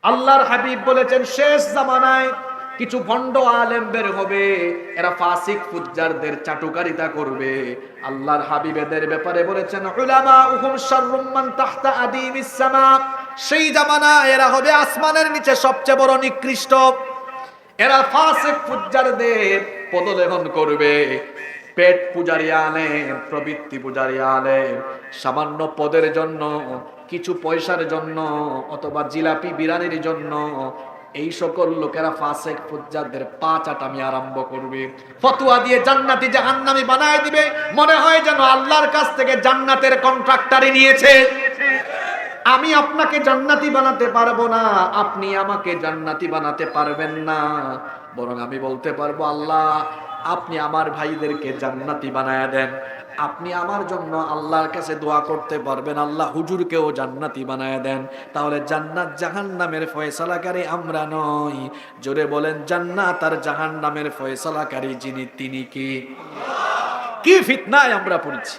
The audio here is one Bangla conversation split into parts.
আল্লাহর হাবিব বলেছেন শেষ জামানায় কিছু ভণ্ড আলেম বের হবে, এরা ফাসিক ফুজ্জারদের চাটুকারিতা করবে। আল্লাহর হাবিব এদের ব্যাপারে বলেছেন উলামাউহুম শাররুম মান তাহতা আদিমিস সামা। সেই জামানা এরা হবে আসমানের নিচে সবচেয়ে বড় নিকৃষ্ট। এরা ফাসিক ফুজ্জারদের পদলেহন করবে। পেট পূজারি আলেম, প্রবৃত্তি পূজারি আলেম, সামান্য পদের জন্য, কিছু পয়সার জন্য অথবা জিলাপি বিরানির জন্য এই সকল লোকেরা ফাসিক ফুজ্জারদের পা চাটামি আরম্ভ করবে। ফতোয়া দিয়ে জান্নাতি জাহান্নামী বানায় দিবে। মনে হয় যেন আল্লাহর কাছ থেকে জান্নাতের কন্ট্রাক্টরই নিয়েছে। আমি আপনাকে জান্নাতি বানাতে পারবো না, আপনি আমাকে জান্নাতি বানাতে পারবেন না। বরং আমি বলতে পারবো, আল্লাহ আপনি আমার ভাইদেরকে জান্নাতি বানায়া দেন। আপনি আমার জন্য আল্লাহর কাছে দোয়া করতে পারবেন, আল্লাহ হুজুরকেও জান্নাতি বানায়া দেন। তাহলে জান্নাত জাহান্নামের ফয়সালাকারী আমরা নই। জোরে বলেন, জান্নাত আর জাহান্নামের ফয়সালাকারী যিনি, তিনি কি? কি ফিতনায় আমরা পড়েছি।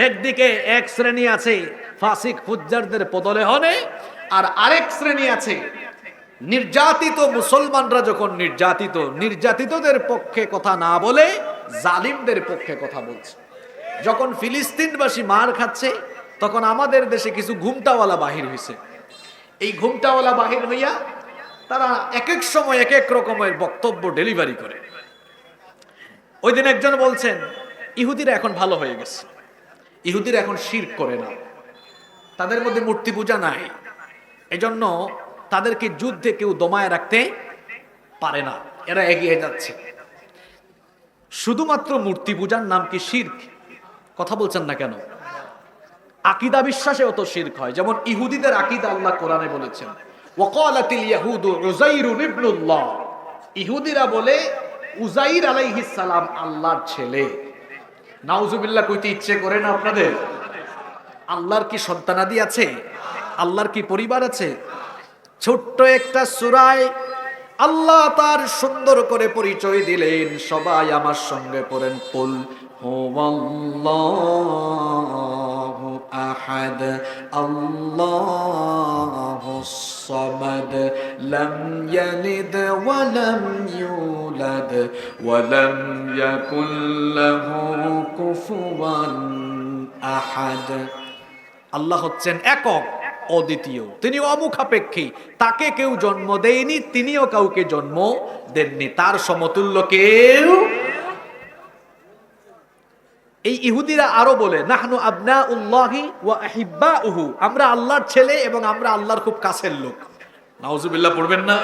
একদিকে এক শ্রেণী আছে ফাসিক ফুজ্জারদের পদলেহনে, আর আরেক শ্রেণী আছে নির্যাতিত মুসলমানরা যখন নির্যাতিতদের পক্ষে কথা না বলে জালিমদের পক্ষে কথা বলছে। যখন ফিলিস্তিনবাসী মার খাচ্ছে, তখন আমাদের দেশে কিছু ঘুমটাওয়ালা বাহির হয়েছে। এই ঘুমটাওয়ালা বাহির হইয়া তারা এক এক সময় এক এক রকমের বক্তব্য ডেলিভারি করে। ওই দিন একজন বলছেন ইহুদিরা এখন ভালো হয়ে গেছে, ইহুদিরা এখন শিরক করে না, তাদের মধ্যে মূর্তি পূজা নাই, এজন্য তাদেরকে যুদ্ধে কেউ দমায় রাখতে পারে না, এরা এগিয়ে যাচ্ছে। শুধুমাত্র মূর্তি পূজার নাম কি শিরক? কথা বলছেন না কেন? আকীদা বিশ্বাসেও তো শিরক হয়। যেমন ইহুদিদের আকীদা আল্লাহ কোরআনে বলেছেন ওয়াকালাতিল ইয়াহুদু উযাইরুন ইবনুল্লাহ। ইহুদিরা বলে উযাইর আলাইহিস সালাম আল্লাহর ছেলে। নাউজুবিল্লাহ কইতে ইচ্ছে করে না আপনাদের? আল্লাহর কি সন্তানাদি আছে? আল্লাহর কি পরিবার আছে? ছোট্ট একটা সূরায় আল্লাহ তার সুন্দর করে পরিচয় দিলেন। সবাই আমার সঙ্গে পড়েন, কুল হুয়াল্লাহু আহাদ আল্লাহুস সামাদ লাম ইয়ালিদ ওয়া লাম ইউলাদ ওয়া লাম ইয়াকুল লাহু কুফুয়ান আহাদ। আল্লাহ হচ্ছেন একক, অদ্বিতীয়, তিনি অমুখাপেক্ষী, তাকে কেউ জন্ম দেয়নি, তিনিও কাউকে জন্ম দেননি, তার সমতুল্য কেউ। এই ইহুদিরা আরো বলে নাহনু আবনাউল্লাহি ওয়া আহিব্বাউহু, আমরা আল্লাহর ছেলে এবং আমরা আল্লাহর খুব কাছের লোক। নাউজুবিল্লাহ পড়বেন না?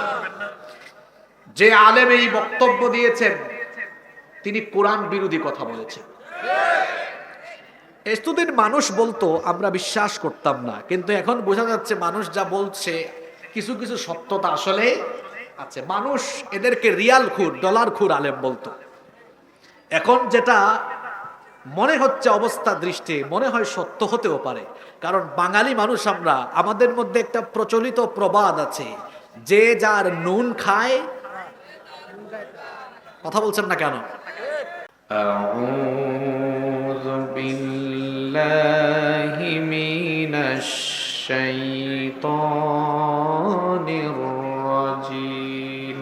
যে আলেম এই বক্তব্য দিয়েছেন তিনি কোরআন বিরোধী কথা বলেছেন। এতদিন মানুষ বলতো আমরা বিশ্বাস করতাম না, কিন্তু এখন বোঝা যাচ্ছে মানুষ যা বলছে কিছু কিছু সত্যতা আসলে আছে। মানুষ এদেরকে রিয়াল খুর, ডলার খুর আলেম বলতো। এখন যেটা মনে হচ্ছে অবস্থা দৃষ্টি মনে হয় সত্য হতেও পারে, কারণ বাঙালি মানুষ আমরা, আমাদের মধ্যে একটা প্রচলিত প্রবাদ আছে, যে যার নুন খায়। কথা বলছেন না কেন? আউযু বিল্লাহি মিনাশ শাইতানির রাজীম।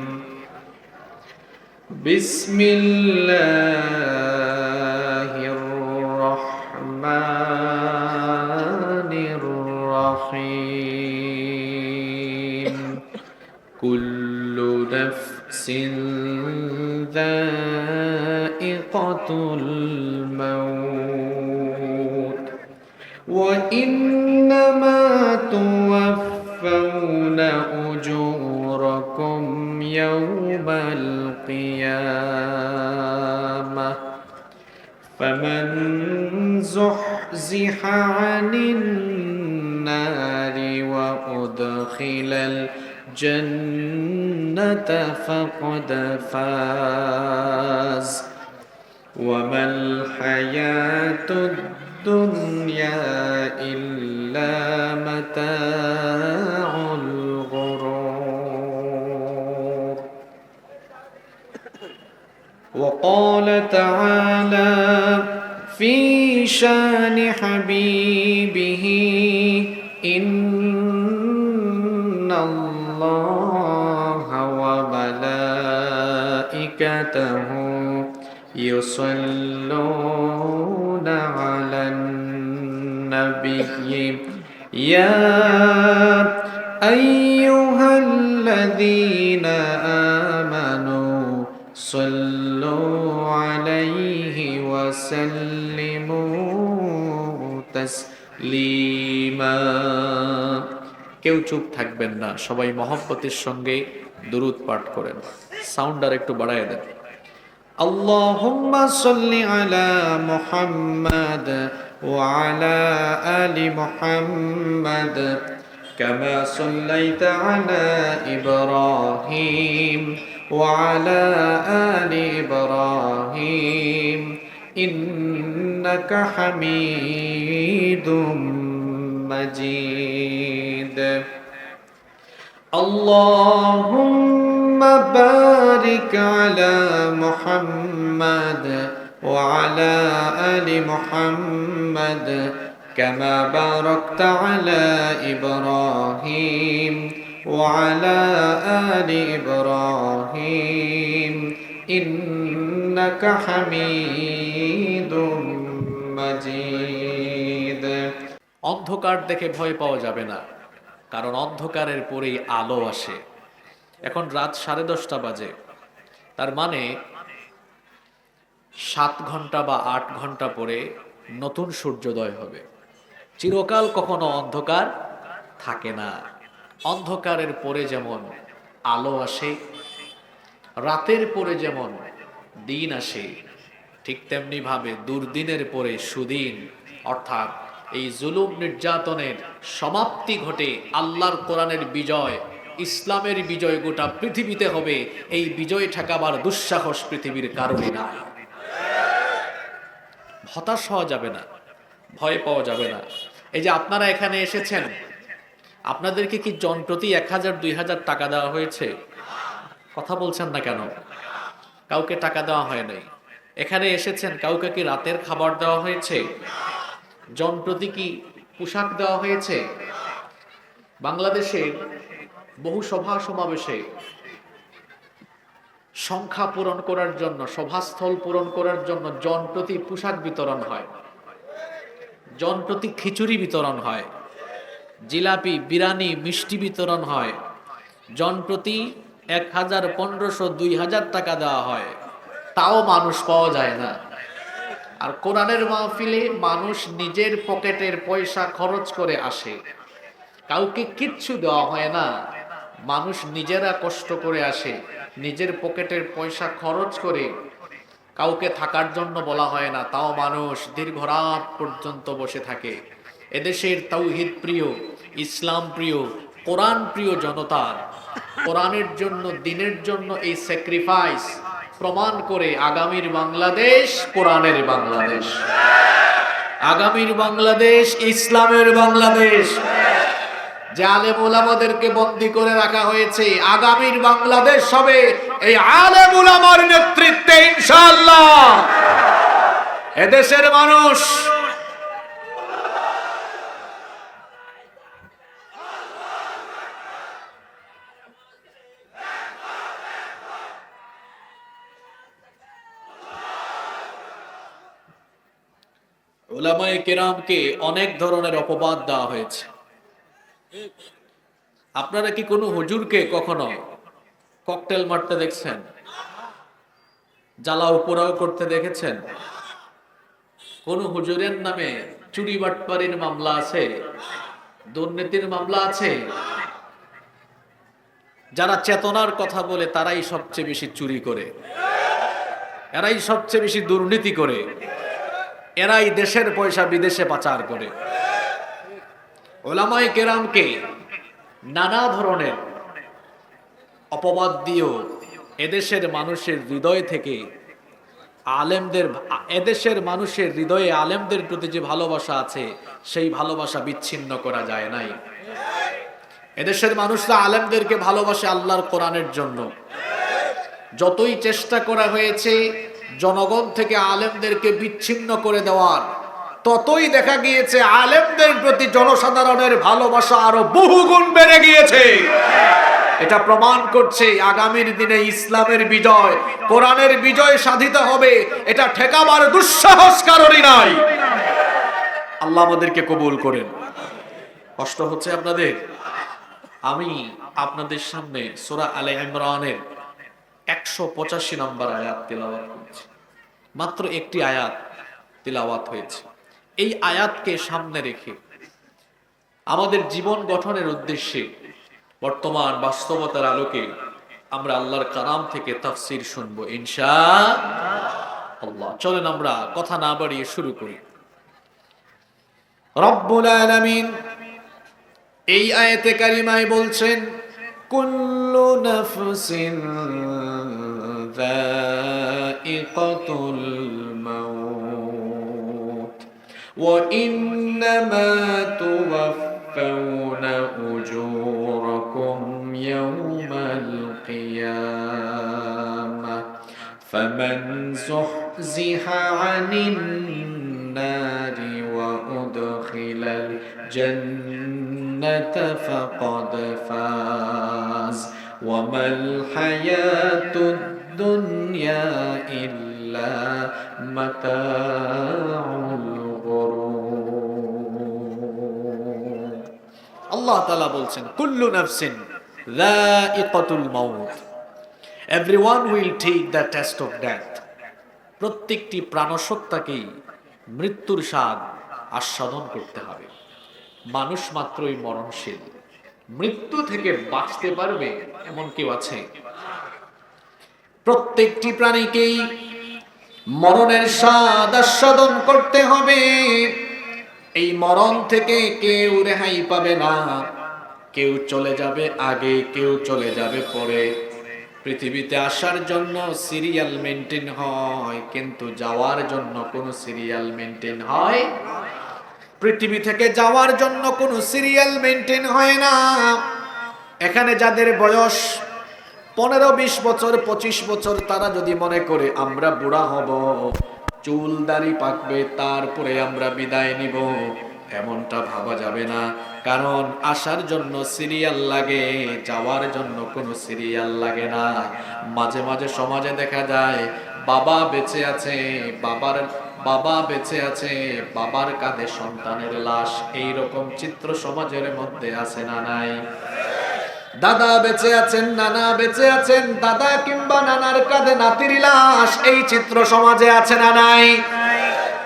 বিসমিল্লাহির রহমানির রহিম। কুল্লু নাফসিন যায়িকাতুল মাউত ওয়া ইন্নামা তুওয়াফাউনা উজুরাকুম ইয়াওমাল কিয়ামাহ ফামান যুহজিহা আনিন নারি ওয়া উদখিলাল জান্নাতা ফাকাদ ফাজ ওয়া মাল হায়াতুদ দুনিয়া ইল্লা মাতাউল গুরুর। وقال تعالى في شان حبيبه إن الله ইন্নাল্লাহা ওয়া মালাইকাতাহু ইউসাল্লুনা আলান নাবিয়্যি ইয়া আইয়ুহাল্লাযীনা আমানু সাল্লু আলাইহি ওয়া সাল্লিমু তাসলিমা। কেউ চুপ থাকবেন না, সবাই মহব্বতের সঙ্গে দুরূদ পাঠ করেন। সাউন্ড আর একটু বাড়ায় দেন। আল্লাহুম্মা সাল্লি আলা মুহাম্মাদ ওয়া আলা আলি মুহাম্মাদ কামা সাল্লাইতা আলা ইব্রাহিম ওয়া আলা আলি ইব্রাহিম ইন্নাকা হামিদুম মাজিদ। আল্লাহুম্মা বারিক আলা মুহাম্মাদ ওয়া আলা আলি মুহাম্মাদ কামা বারাকতা আলা ইব্রাহিম ওয়া আলা আলি ইব্রাহিম ইন্নাকা হামিদুম মাজিদ। অন্ধকার দেখে ভয় পাওয়া যাবে না, কারণ অন্ধকারের পরেই আলো আসে। এখন রাত 10:30 বাজে, তার মানে 7 ঘন্টা বা 8 ঘন্টা পরে নতুন সূর্যোদয় হবে। চিরকাল কখনো অন্ধকার থাকে না। অন্ধকারের পরে যেমন আলো আসে, রাতের পরে যেমন দিন আসে, ঠিক তেমনি ভাবে দুর্দিনের পরে সুদিন, অর্থাৎ এই জুলুম নির্যাতনের সমাপ্তি ঘটে আল্লাহর কোরআনের বিজয়, ইসলামের বিজয় গোটা পৃথিবীতে হবে। এই বিজয় ঠেকাবার দুঃসাহস পৃথিবীর কারণে নাই। হতাশ হওয়া যাবে না, ভয় পাওয়া যাবে না। এই যে আপনারা এখানে এসেছেন, আপনাদেরকে কি জনপ্রতি 1000-2000 টাকা দেওয়া হয়েছে? কথা বলছেন না কেন? কাউকে টাকা দেওয়া হয় নাই। এখানে এসেছেন, কাউকে কি রাতের খাবার দেওয়া হয়েছে? জনপ্রতি কি পোশাক দেওয়া হয়েছে? বাংলাদেশে বহু সভা সমাবেশে সংখ্যা পূরণ করার জন্য, সভাস্থল পূরণ করার জন্য জনপ্রতি পোশাক বিতরণ হয়, জনপ্রতি খিচুড়ি বিতরণ হয়, জিলাপি, বিরিয়ানি, মিষ্টি বিতরণ হয়, জনপ্রতি 1000, 1500, 2000 টাকা দেওয়া হয়, তাও মানুষ পাওয়া যায় না। আর কোরআনের মাহফিলে মানুষ নিজের পকেটের পয়সা খরচ করে আসে, কাউকে কিচ্ছু দেওয়া হয় না। মানুষ নিজেরা কষ্ট করে আসে, নিজের পকেটের পয়সা খরচ করে, কাউকে থাকার জন্য বলা হয় না, তাও মানুষ দীর্ঘ রাত পর্যন্ত বসে থাকে। এদেশের তাওহীদ প্রিয়, ইসলাম প্রিয়, কোরআন প্রিয় জনতা কোরআনের জন্য, দিনের জন্য এই স্যাক্রিফাইস প্রমাণ করে আগামীর বাংলাদেশ কোরআনের বাংলাদেশ, আগামীর বাংলাদেশ ইসলামের বাংলাদেশ। যে আলেম ওলামাদেরকে বন্দী করে রাখা হয়েছে, আগামীর বাংলাদেশ হবে এই আলেম ওলামার নেতৃত্বে ইনশাআল্লাহ। এদেশের মানুষ উলামায়ে কেরামকে অনেক ধরনের অপবাদ দেওয়া হয়েছে। আপনারা কি কোনো হুজুরকে কখনো ককটেল মারতে দেখছেন? জ্বালাও পোড়াও করতে দেখেছেন? কোন হুজুরের নামে চুরি বাটপারির মামলা আছে? দুর্নীতির মামলা আছে? যারা চেতনার কথা বলে তারাই সবচেয়ে বেশি চুরি করে, এরাই সবচেয়ে বেশি দুর্নীতি করে, এরাই দেশের পয়সা বিদেশে পাচার করে। উলামায়ে কেরামকে নানা ধরনের অপবাদ দিয়েও এদেশের মানুষের হৃদয় থেকে আলেমদের, এদেশের মানুষের হৃদয়ে আলেমদের প্রতি যে ভালোবাসা আছে সেই ভালোবাসা বিচ্ছিন্ন করা যায় নাই। এদেশের মানুষরা আলেমদেরকে ভালোবাসে আল্লাহর কোরআনের জন্য। যতই চেষ্টা করা হয়েছে জনগণ থেকে আলেমদেরকে বিচ্ছিন্ন করে দেওয়ার, ততই দেখা গিয়েছে আলেমদের প্রতি জনসাধারণের ভালোবাসা আরো বহুগুণ বেড়ে গিয়েছে। এটা প্রমাণ করছে আগামীর দিনে ইসলামের বিজয়, কোরআনের বিজয় সাধিত হবে। এটা ঠেকাবার দুঃসাহস কারোরই নাই। আল্লাহ আমাদেরকে কবুল করেন। কষ্ট হচ্ছে আপনাদের? আমি আপনাদের সামনে সূরা আলে ইমরানের 185 নম্বর আয়াত তেলাওয়াত করছি। মাত্র একটি আয়াত তেলাওয়াত হয়েছে। এই আয়াতকে সামনে রেখে আমাদের জীবন গঠনের উদ্দেশ্যে বর্তমান বাস্তবতার আলোকে আমরা আল্লাহর কালাম থেকে তাফসীর শুনবো ইনশাআল্লাহ। চলেন আমরা কথা না বাড়িয়ে শুরু করি। রব্বুল আলামিন এই আয়াতে কারিমায় বলছেন, কুল্লু নাফসিন যায়িকাতুল মাউত ওয়া ইন্নামা তুওয়াফাউনা উজুরাকুম ইয়াওমাল কিয়ামাহ ফামান যুহজিহা আনিন নারি ওয়া উদখিলাল জান্নাতা ফাকাদ ফাজ ওয়া মাল হায়াতুদ দুনিয়া ইল্লা মাতাউল গুরুর। আল্লাহ তাআলা বলছেন, কুল্লু নাফসিন যায়িকাতুল মাউত, everyone will take the test of death. প্রত্যেকটি প্রাণসত্তাকেই মৃত্যুর স্বাদ আস্বাদন করতে হবে। মানুষ মাত্রই মরণশীল, মৃত্যু থেকে বাঁচতে পারবে এমন কেউ আছে? প্রত্যেকটি প্রাণীকেই মরণের স্বাদ আস্বাদন করতে হবে। এই মরণ থেকে কেউ রেহাই পাবে না। কেউ চলে যাবে আগে, কেউ চলে যাবে পরে। পৃথিবীতে আসার জন্য সিরিয়াল মেনটেন হয়, কিন্তু যাওয়ার জন্য কোনো সিরিয়াল মেনটেন হয়? পৃথিবী থেকে যাওয়ার জন্য কোনো সিরিয়াল মেনটেন হয় না। এখানে যাদের বয়স 15, 20 বছর, 25 বছর, তারা যদি মনে করে আমরা বুড়া হব, চুল দাড়ি পাকবে, তারপরে আমরা বিদায় নিব, এমনটা ভাবা যাবে না। কারণ আসার জন্য সিরিয়াল লাগে, যাওয়ার জন্য কোনো সিরিয়াল লাগে না। মাঝে মাঝে সমাজে দেখা যায় বাবা বেঁচে আছে, বাবা বেঁচে আছে, বাবার কাঁধে সন্তানের লাশ, এইরকম চিত্র সমাজের মধ্যে আছে না নাই? দাদা বেঁচে আছেন, নানা বেঁচে আছেন, দাদা কিংবা নানার কাঁধে নাতির লাশ, এই চিত্র সমাজে আছে না নাই?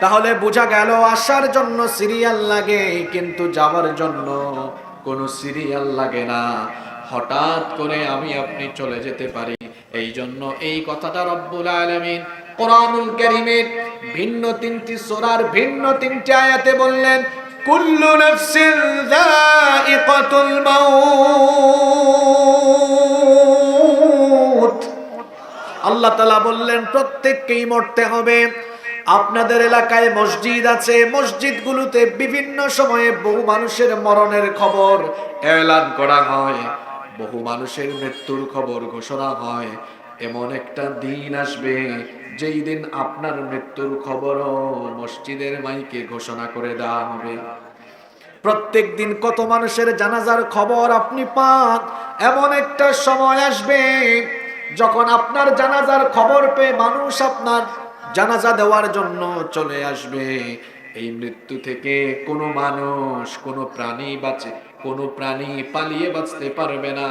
তাহলে বোঝা গেল আসার জন্য সিরিয়াল লাগে, কিন্তু যাওয়ার জন্য কোনো সিরিয়াল লাগে না। হঠাৎ করে আমি আপনি চলে যেতে পারি। এই জন্য এই কথাটা রব্বুল আলামিন কোরআনুল কারীমের ভিন্ন 3টি সূরার ভিন্ন 3টি আয়াতে বললেন, কুল্লু নাফসিন যায়িকাতুল মাউত। আল্লাহ তাআলা বললেন প্রত্যেককেই মরতে হবে। আপনাদের এলাকায় মসজিদ আছে, মসজিদগুলোতে বিভিন্ন সময়ে বহু মানুষের মরণের খবর এলান করা হয়, বহু মানুষের মৃত্যুর খবর ঘোষণা হয়। এমন একটা দিন আসবে যেই দিন আপনার মৃত্যুর খবরও মসজিদের মাইকে ঘোষণা করে দেওয়া হবে। প্রত্যেক দিন কত মানুষের জানাজার খবর আপনি পান। এমন একটা সময় আসবে যখন আপনার জানাজার খবর পেয়ে মানুষ আপনার জানাজা দেওয়ার জন্য চলে আসবে। এই মৃত্যু থেকে কোনো মানুষ, কোনো প্রাণী পালিয়ে বাঁচতে পারবে না।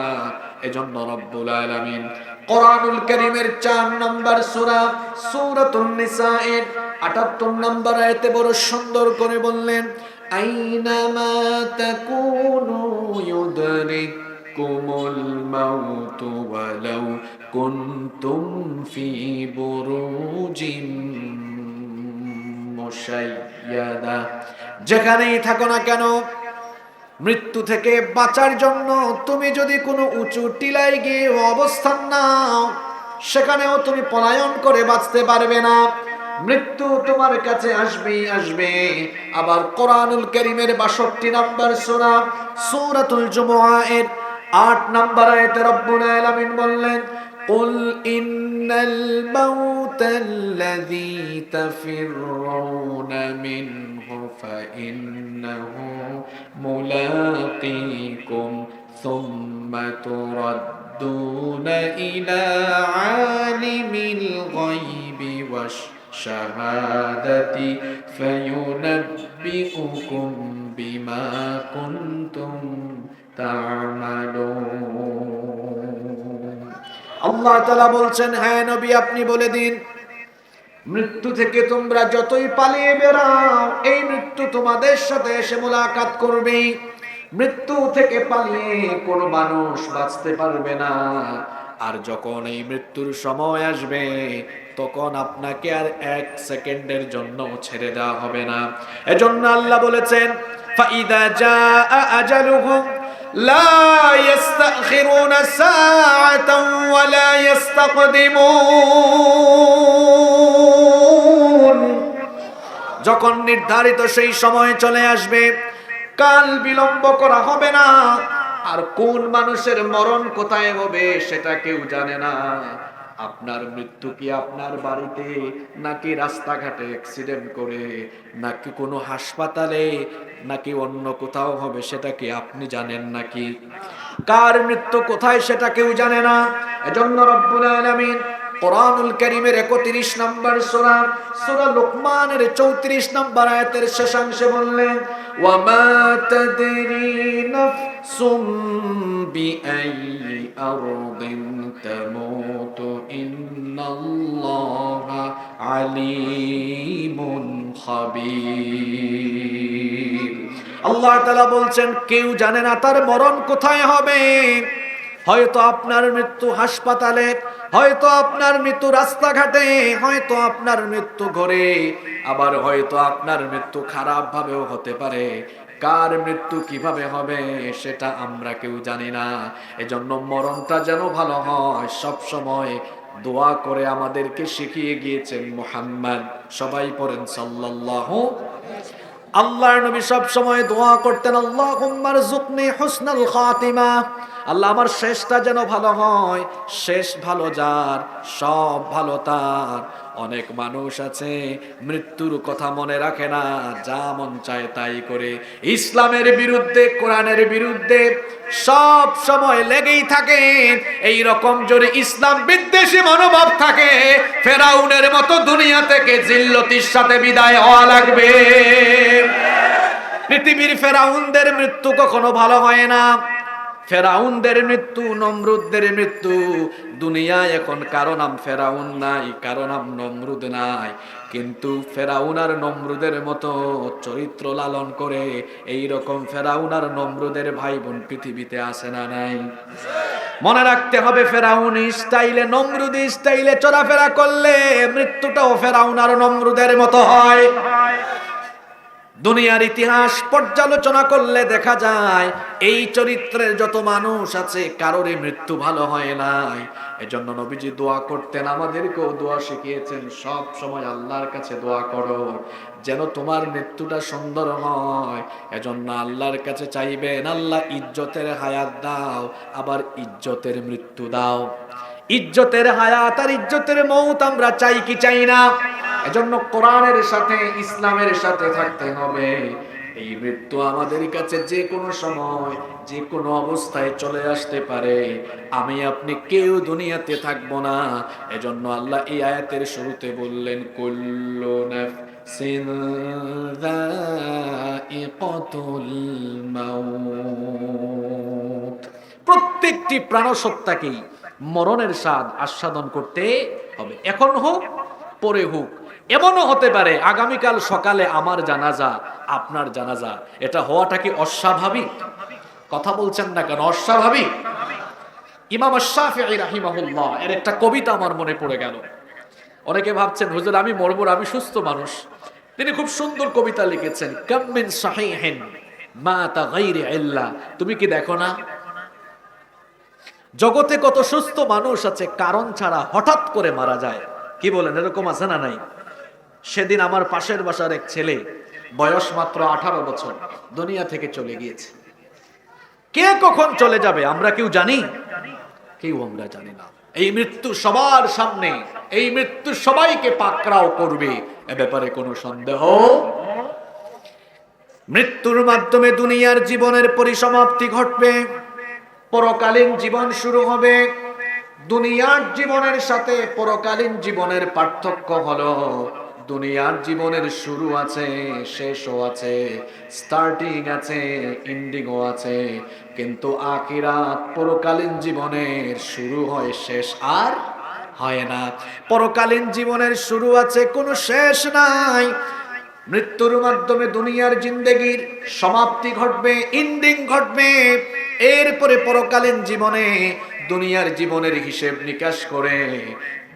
এজন্য রব্বুল আলামিন কোরআনুল কারীমের 4 নম্বর সূরা সূরাতুন নিসা এর 78 নম্বর আয়াতে বড় সুন্দর করে বললেন, আইনামা তাকুনু ইউদরিকুমুল মাউতু ওয়ালাউ কুনতুম ফি বুরুজিম মুশাইয়াদা। যেখানেই থাকো না কেন, মৃত্যু থেকে বাঁচার জন্য তুমি যদি কোনো উঁচু টিলায় গিয়ে অবস্থান নাও, সেখানেও তুমি পলায়ন করে বাঁচতে পারবে না। মৃত্যু তোমার কাছে আসবেই আসবে। আবার কোরআনুল কারীমের 62 নম্বর সূরা সূরাতুল জুমুআ এর 8 নম্বর আয়াতে রব্বুল আলামিন বললেন, কুল ইন্নাল মাউতাল্লাযী তাফিররুনা মিনহু ফাইন্নাহু মুলাকীকুম ثم تردون إلى عالم الغيب والشهادة فينبئكم بما كنتم تعملون আল্লাহ তাআলা বলছেন, হ্যাঁ নবী আপনি বলে দিন, মৃত্যু থেকে তোমরা যতই পালিয়ে বেড়াও, এই মৃত্যু তোমাদের সাথে এসে মুলাকাত করবে। মৃত্যু থেকে পালিয়ে কোনো মানুষ বাঁচতে পারবে না। আর যখন এই মৃত্যুর সময় আসবে, তখন আপনাকে আর এক সেকেন্ডের জন্য ছেড়ে দেওয়া হবে না। এজন্য আল্লাহ বলেছেন, ফাইদা জাআ আজালুহুম লা ইস্তাখিরুনা সাআতান ওয়া লা ইস্তাকদিমুন। যখন নির্ধারিত সেই সময় চলে আসবে, কাল বিলম্ব করা হবে না। আর কোন মানুষের মরণ কোথায় হবে সেটা কেউ জানে না। আপনার মৃত্যু কি আপনার বাড়িতে, নাকি রাস্তাঘাটে অ্যাক্সিডেন্ট করে, নাকি কোনো হাসপাতালে, নাকি অন্য কোথাও হবে সেটা কি আপনি জানেন নাকি? কার মৃত্যু কোথায় সেটা কেউ জানে না। এজন্য রব্বুল আলামিন কোরআনুল কারীমের 31 নম্বর সূরা সূরা লুকমানের 34 নম্বর আয়াতের শেষাংশে বললেন, ওয়া মা তাদরি নাফসুম বিআইয়ি আরদিন তামুতু ইন্নাল্লাহা আলীমুন খাবীর। আল্লাহ তাআলা বলছেন, কেউ জানে না তার মরণ কোথায় হবে। হয়তো আপনার মৃত্যু হাসপাতালে, হয়তো আপনার মৃত্যু রাস্তাঘাটে, হয়তো আপনার মৃত্যু ঘরে, আবার হয়তো আপনার মৃত্যু খারাপ ভাবেও হতে পারে। কার মৃত্যু কিভাবে হবে সেটা আমরা কেউ জানি না। এজন্য মরণটা যেন ভালো হয় সব সময় দোয়া করে আমাদেরকে শিখিয়ে গিয়েছেন মুহাম্মদ। সবাই পড়েন সাল্লাল্লাহু। আল্লাহর নবী সব সময় দোয়া করতেন, আল্লাহুম্মা রযুকনি হুসনাল খাতিমা। আল্লাহ আমার শেষটা যেন ভালো হয়। শেষ ভালো যার, সব ভালো তার। অনেক মানুষ আছে মৃত্যুর কথা মনে রাখে না, যা মন চায় তাই করে। ইসলামের বিরুদ্ধে, কোরআনের বিরুদ্ধে সব সময় লেগেই থাকে। এই রকম যদি ইসলাম বিদ্বেষী মনোভাব থাকে, ফেরাউনের মতো দুনিয়া থেকে জিল্লতির সাথে বিদায় হওয়া লাগবে। পৃথিবীর ফেরাউনদের মৃত্যু কখনো ভালো হয় না। ফেরাউনদের মৃত্যু, নমরুদদের মৃত্যু, দুনিয়ায় এখন কারো নাম ফেরাউন নাই, কারো নাম নমরুদ নাই। কিন্তু ফেরাউন আর নমরুদের মতো চরিত্র লালন করে এই রকম ফেরাউন আর নমরুদের ভাই বোন পৃথিবীতে আসে না নাই? মনে রাখতে হবে, ফেরাউন স্টাইলে, নমরুদ স্টাইলে চলাফেরা করলে মৃত্যুটাও ফেরাউন আর নমরুদের মতো হয়। দুনিয়ার ইতিহাস পর্যালোচনা করলে দেখা যায় এই চরিত্রের যত মানুষ আছে কারোরই মৃত্যু ভালো হয় নাই। এজন্য নবীজি দোয়া করতেন, আমাদেরকেও দোয়া শিখিয়েছেন, সব সময় আল্লাহর কাছে দোয়া করো যেন তোমার মৃত্যুটা সুন্দর হয়। এজন্য আল্লাহর কাছে চাইবেন, আল্লাহ ইজ্জতের হায়াত দাও, আবার ইজ্জতের মৃত্যু দাও। ইজ্জতের হায়াত আর ইজ্জতের মৌত আমরা চাই কি চাই না? এজন্য কোরআনের সাথে, ইসলামের সাথে থাকতে হবে। এই মৃত্যু আমাদের কাছে যে কোনো সময়, যে কোনো অবস্থায় চলে আসতে পারে। আমি আপনি কেউ দুনিয়াতে থাকবো না। এজন্য আল্লাহ এই আয়াতের শুরুতে বললেন, কুল্লু নাফসিন যায়িকাতুল মাউত। প্রত্যেকটি প্রাণসত্তাকেই মরণের স্বাদ আস্বাদন করতে হবে। এখন হোক, পরে হোক। এমনও হতে পারে আগামীকাল সকালে আমার জানাজা, আপনার জানাজা। এটা হওয়াটা কি অস্বাভাবিক? কথা বলছেন না কেন? অস্বাভাবিক। ইমাম শাফিঈ রাহিমাহুল্লাহ এর একটা কবিতা আমার মনে পড়ে গেল। অনেকে ভাবছেন হুজুর আমি মরবো, আমি সুস্থ মানুষ। তিনি খুব সুন্দর কবিতা লিখেছেন, কাম মিন সাহিহিন মাতা গায়রি ইল্লা। তুমি কি দেখো না জগতে কত সুস্থ মানুষ আছে, কারণ ছাড়া হঠাৎ করে মারা যায়। কি বলেন, এরকম আছে না নাই? সেদিন আমার পাশের বাসার এক ছেলে, বয়স মাত্র 18 বছর, দুনিয়া থেকে চলে গিয়েছে। কে কখন চলে যাবে আমরা কেউ জানি? কেউ আমরা জানি না। এই মৃত্যু সবার সামনে, এই মৃত্যু সবাইকে পাকড়াও করবে, এ ব্যাপারে কোনো সন্দেহ। মৃত্যুর মাধ্যমে দুনিয়ার জীবনের পরিসমাপ্তি ঘটবে। পরকালীন জীবন শুরু হবে। দুনিয়ার জীবনের সাথে পরকালীন জীবনের পার্থক্য হলো দুনিয়ার জীবনের শুরু আছে, শেষও আছে, স্টার্টিং আছে, এন্ডিংও আছে, কিন্তু আখিরাত পরকালীন জীবনের শুরু হয়, শেষ আর হয় না। পরকালীন জীবনের শুরু আছে, কোনো শেষ নাই। মৃত্যুর মাধ্যমে দুনিয়ার জিন্দেগির সমাপ্তি ঘটবে, এন্ডিং ঘটবে। এরপরে পরকালীন জীবনে দুনিয়ার জীবনের হিসেব নিকাশ করে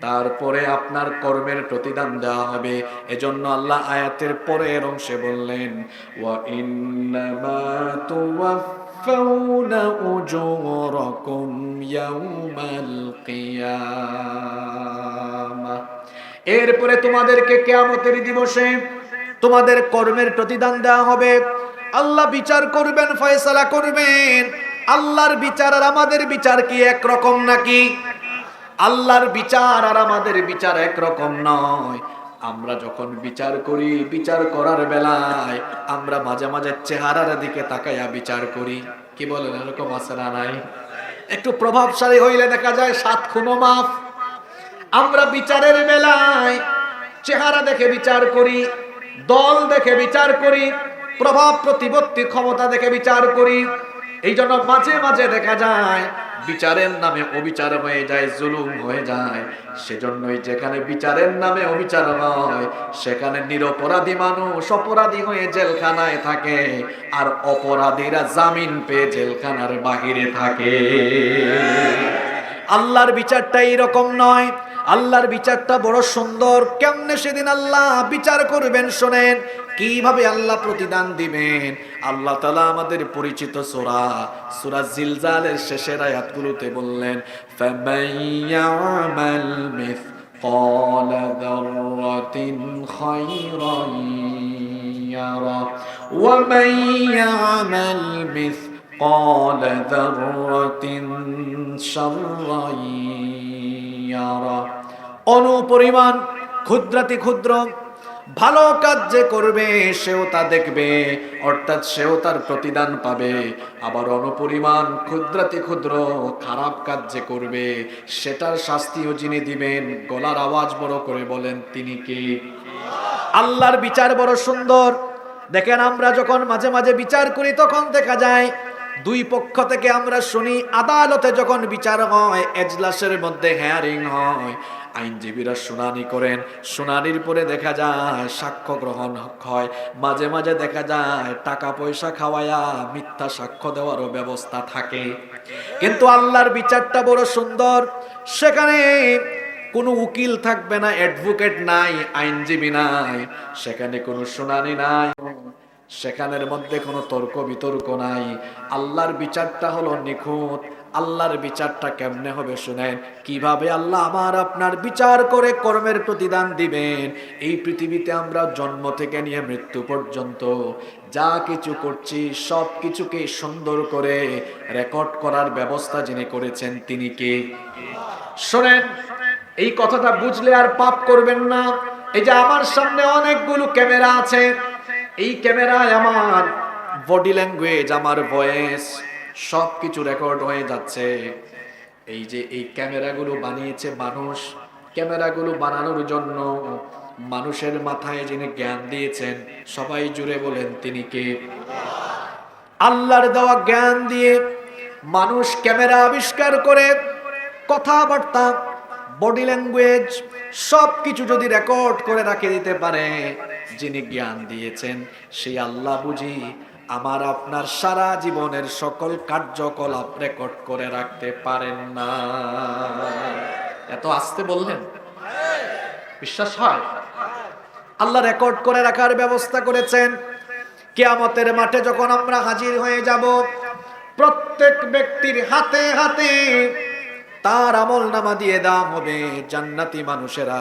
তারপরে আপনার কর্মের প্রতিদান দেওয়া হবে। এজন্য আল্লাহ আয়াতের পরের অংশে বললেন, ওয়া ইন্নামা তুওয়াফাউনা উজুরাকুম ইয়াউমাল কিয়ামাহ। এরপরে তোমাদেরকে কিয়ামতের দিবসে তোমাদের কর্মের প্রতিদান দেওয়া হবে। আল্লাহ বিচার করবেন, ফয়সালা করবেন। আল্লাহর বিচার আর আমাদের বিচার কি একরকম নাকি? আল্লাহর বিচার আর আমাদের বিচার একরকম নয়। আমরা যখন বিচার করি, বিচার করার বেলায় আমরা মাঝে মাঝে চেহারার দিকে তাকাইয়া বিচার করি। কি বলেন, এরকম আছে না নাই? একটু প্রভাবশালী হইলে দেখা যায় 7 খুনো মাফ। আমরা বিচারের বেলায় চেহারা দেখে বিচার করি, দল দেখে বিচার করি, প্রভাব প্রতিপত্তি ক্ষমতা দেখে বিচার করি। এই জন্য মাঝে মাঝে দেখা যায় বিচারের নামে অবিচার হয়ে যায়, জুলুম হয়ে যায়। সেজন্যই যেখানে বিচারের নামে অবিচার হয় সেখানে নিরপরাধী মানুষ অপরাধী হয়ে জেলখানায় থাকে, আর অপরাধীরা জামিন পেয়ে জেলখানার বাহিরে থাকে। আল্লাহর বিচারটা এরকম নয়। আল্লাহর বিচারটা বড় সুন্দর। কেমনে সেদিন আল্লাহ বিচার করবেন শোনেন, কিভাবে আল্লাহ প্রতিদান দিবেন। আল্লাহ তাআলা আমাদের পরিচিত সূরা জিলজালের শেষের আয়াতগুলোতে বললেন, ফামাইয়ামাল মিসকালা যাররাতিন খায়রান ইয়ারা ওয়া মাইয়ামাল قال ذرة شرا يرى। অনুপরিমাণ ক্ষুদ্রাতি ক্ষুদ্র ভালো কাজ যে করবে সেও তা দেখবে, অর্থাৎ সেও তার প্রতিদান পাবে। আবার অনুপরিমাণ ক্ষুদ্রাতি ক্ষুদ্র খারাপ কাজ যে করবে সেটার শাস্তিও যিনি দিবেন, গলার আওয়াজ বড় করে বলেন, তিনি কি? আল্লাহর বিচার বড় সুন্দর। দেখেন, আমরা যখন মাঝে মাঝে বিচার করি তখন দেখা যায় দুই পক্ষ থেকে আমরা শুনি। আদালতে যখন বিচার হয়, এজলাসের মধ্যে হেয়ারিং হয়, আইনজীবীরা শুনানি করেন। শুনানির পরে দেখা যায় সাক্ষ্য গ্রহণ হয়। মাঝে মাঝে দেখা যায় টাকা পয়সা খাওয়ায়া মিথ্যা সাক্ষ্য দেওয়ারও ব্যবস্থা থাকে। কিন্তু আল্লাহর বিচারটা বড় সুন্দর। সেখানে কোনো উকিল থাকবে না, অ্যাডভোকেট নাই, আইনজীবী নাই, সেখানে কোনো শুনানি নাই, সেখানের মধ্যে কোনো তর্ক বিতর্ক নাই। আল্লাহর বিচারটা হলো নিখুঁত। আল্লাহর বিচারটা কেমনে হবে শুনেন, কিভাবে আল্লাহ আমার আপনার বিচার করে কর্মের প্রতিদান দিবেন। এই পৃথিবীতে আমরা জন্ম থেকে নিয়ে মৃত্যু পর্যন্ত যা কিছু করছি সব কিছুকে সুন্দর করে রেকর্ড করার ব্যবস্থা যিনি করেছেন তিনি কে? শোনেন, এই কথাটা বুঝলে আর পাপ করবেন না। এই যে আমার সামনে অনেকগুলো ক্যামেরা আছে, এই ক্যামেরায় আমার বডি ল্যাঙ্গুয়েজ, আমার ভয়েস সবকিছু রেকর্ড হয়ে যাচ্ছে। এই যে এই ক্যামেরাগুলো বানিয়েছে মানুষ, ক্যামেরাগুলো বানানোর জন্য মানুষের মাথায় যিনি জ্ঞান দিয়েছেন, সবাই জুড়ে বলেন তিনি কে? আল্লাহর দেওয়া জ্ঞান দিয়ে মানুষ ক্যামেরা আবিষ্কার করে কথাবার্তা, বডি ল্যাঙ্গুয়েজ সবকিছু যদি রেকর্ড করে রাখে দিতে পারে, যিনি জ্ঞান দিয়েছেন সেই আল্লাহ বুঝি আমার আপনার সারা জীবনের সকল কার্যকলাপ রেকর্ড করে রাখতে পারেন না? এত আস্তে বললেন, বিশ্বাস হয়? আল্লাহ রেকর্ড করে রাখার ব্যবস্থা করেছেন। কিয়ামতের মাঠে যখন আমরা হাজির হয়ে যাব, প্রত্যেক ব্যক্তির হাতে হাতে তার আমলনামা দিয়ে দেওয়া হবে। জান্নাতি মানুষেরা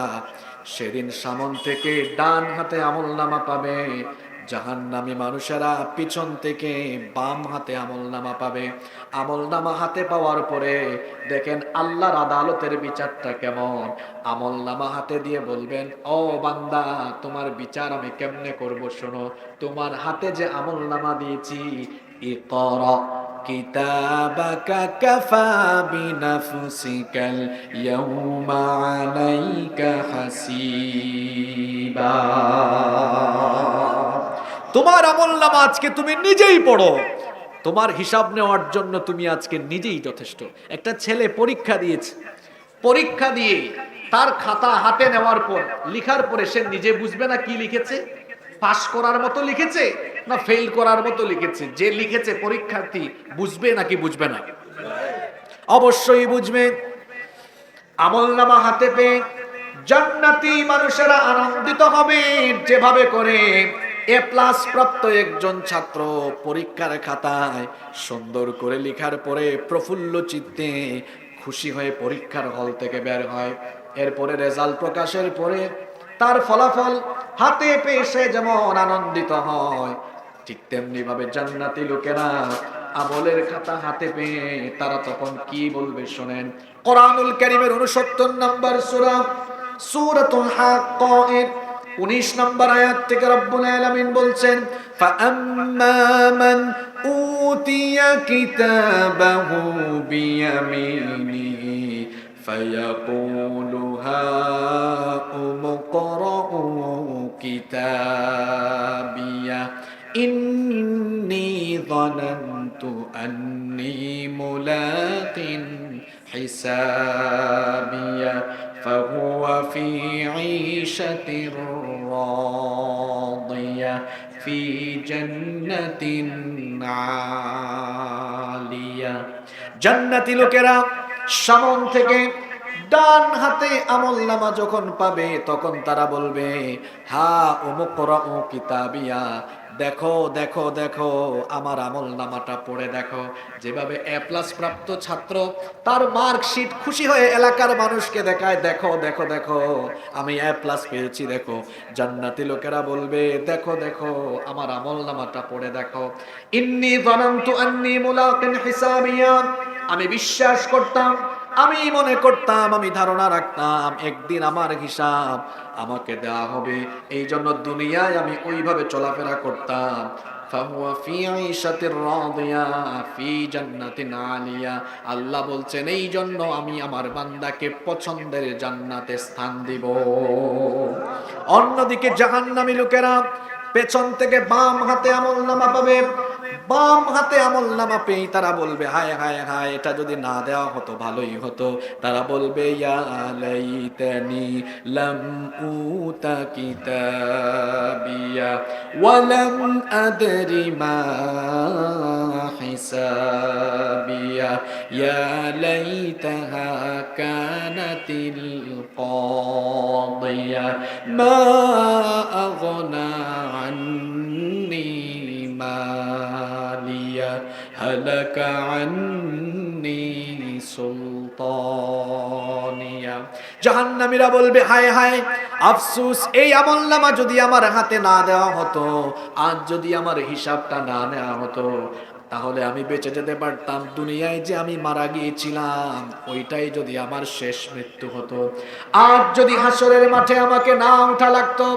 সেদিন সামন থেকে ডান হাতে আমলনামা পাবে, জাহান্নামী মানুষেরা পিছন থেকে বাম হাতে আমলনামা পাবে। আমলনামা হাতে পাওয়ার পরে দেখেন আল্লাহর আদালতের বিচারটা কেমন। আমলনামা হাতে দিয়ে বলবেন, ও বান্দা, তোমার বিচার আমি কেমনে করব শোনো। তোমার হাতে যে আমলনামা দিয়েছি, ইকরা, কিতাবাকা কাফা বিনাফসিকাল ইয়াউমা আলাইকা হাসিবা। তোমার আমলনামা আজকে তুমি নিজেই পড়ো, তোমার হিসাব নেওয়ার জন্য তুমি আজকে নিজেই যথেষ্ট। একটা ছেলে পরীক্ষা দিয়েছে, পরীক্ষা দিয়ে তার খাতা হাতে নেওয়ার পর লিখার পরে সে নিজে বুঝবে না কি লিখেছে, পাস করার মতো লিখেছে না ফেল করার মতো লিখেছে। যে লিখেছে পরীক্ষার্থী বুঝবে নাকি বুঝবে না? অবশ্যই বুঝবে। আমলনামা হাতে পেয়ে জান্নাতি মানুষেরা আনন্দিত হবে যেভাবে করে এ প্লাস প্রাপ্ত একজন ছাত্র পরীক্ষার খাতায় সুন্দর করে লেখার পরে প্রফুল্ল চিত্তে খুশি হয়ে পরীক্ষার হল থেকে বের হয়। এরপরে রেজাল্ট প্রকাশের পরে তার ফলাফল হাতে পেয়ে সে যেমন আনন্দিত হয়, ঠিক তেমনি ভাবে জান্নাতি লোকেরা আমলের খাতা হাতে পেয়ে তারা তখন কি বলবে শোনেন। কোরআনুল কারীমের 69 নম্বর সূরা সূরাতুল হাক্কা এর 19 নম্বর আয়াত থেকে রব্বুল আলামিন বলছেন, ফাআম্মা মান উতিয়া কিতাবাহু বিয়ামিনিহি ফায়াকুলু হাউমুকরাউ কিতাবিয়া ইন্নী যানানতু আন্নী মুলাকিন হিসাবিয়া فهو في عيشة راضية في جنة عالية। জান্নাতি লোকেরা সামন থেকে ডান হাতে আমলনামা যখন পাবে তখন তারা বলবে, হা উমুকরাউ কিতাবিয়া, দেখো দেখো দেখো আমার আমলনামাটা পড়ে দেখো। যেভাবে এ প্লাস প্রাপ্ত ছাত্র তার মার্কশিট খুশি হয়ে এলাকার মানুষকে দেখায়, দেখো দেখো দেখো আমি এ প্লাস পেয়েছি দেখো। জান্নাতি লোকেরা বলবে, দেখো দেখো আমার আমলনামাটা পড়ে দেখো। ইন্নী যানানতু আন্নী মুলাকিন হিসাবিয়া, আমি বিশ্বাস করতাম, আমি মনে করতাম, আমি ধারণা রাখতাম একদিন আমার হিসাব আমাকে দেওয়া হবে, এই জন্য দুনিয়ায় আমি ওইভাবে চলাফেরা করতাম। ফাহুয়া ফি আইশাতির রাদিয়া ফি জান্নাতিন আলিয়া, আল্লাহ বলছেন এই জন্য আমি আমার বান্দাকে পছন্দের জান্নাতে স্থান দিব। অন্যদিকে জাহান্নামী লোকেরা পেছন থেকে বাম হাতে আমলনামা পাবে, বাম হাতে আমলনামা পেয়ে তারা বলবে, হায় হায় হায়, এটা যদি না দেওয়া হতো ভালোই হতো। তারা বলবে, ইয়া লাইতানি লাম উতা কিতাবিয়া ওয়া লাম আদরি মা হিসাবিয়া ইয়া লাইতাহা কানাতিল কাদিয়া মা আগনা আন্নি মালিয়া হালাকা আন্নি সুলতানিয়া। জাহান্নামীরা বলবে, হায় হায় আফসোস, এই আমলনামা যদি আমার হাতে না দেওয়া হতো, আজ যদি আমার হিসাবটা না নেওয়া হতো, তাহলে আমি বেঁচে যেতে পারতাম। দুনিয়ায় যে আমি মারা গিয়েছিলাম ওইটাই যদি আমার শেষ মৃত্যু হতো, আজ যদি হাসরের মাঠে আমাকে না উঠা লাগতো,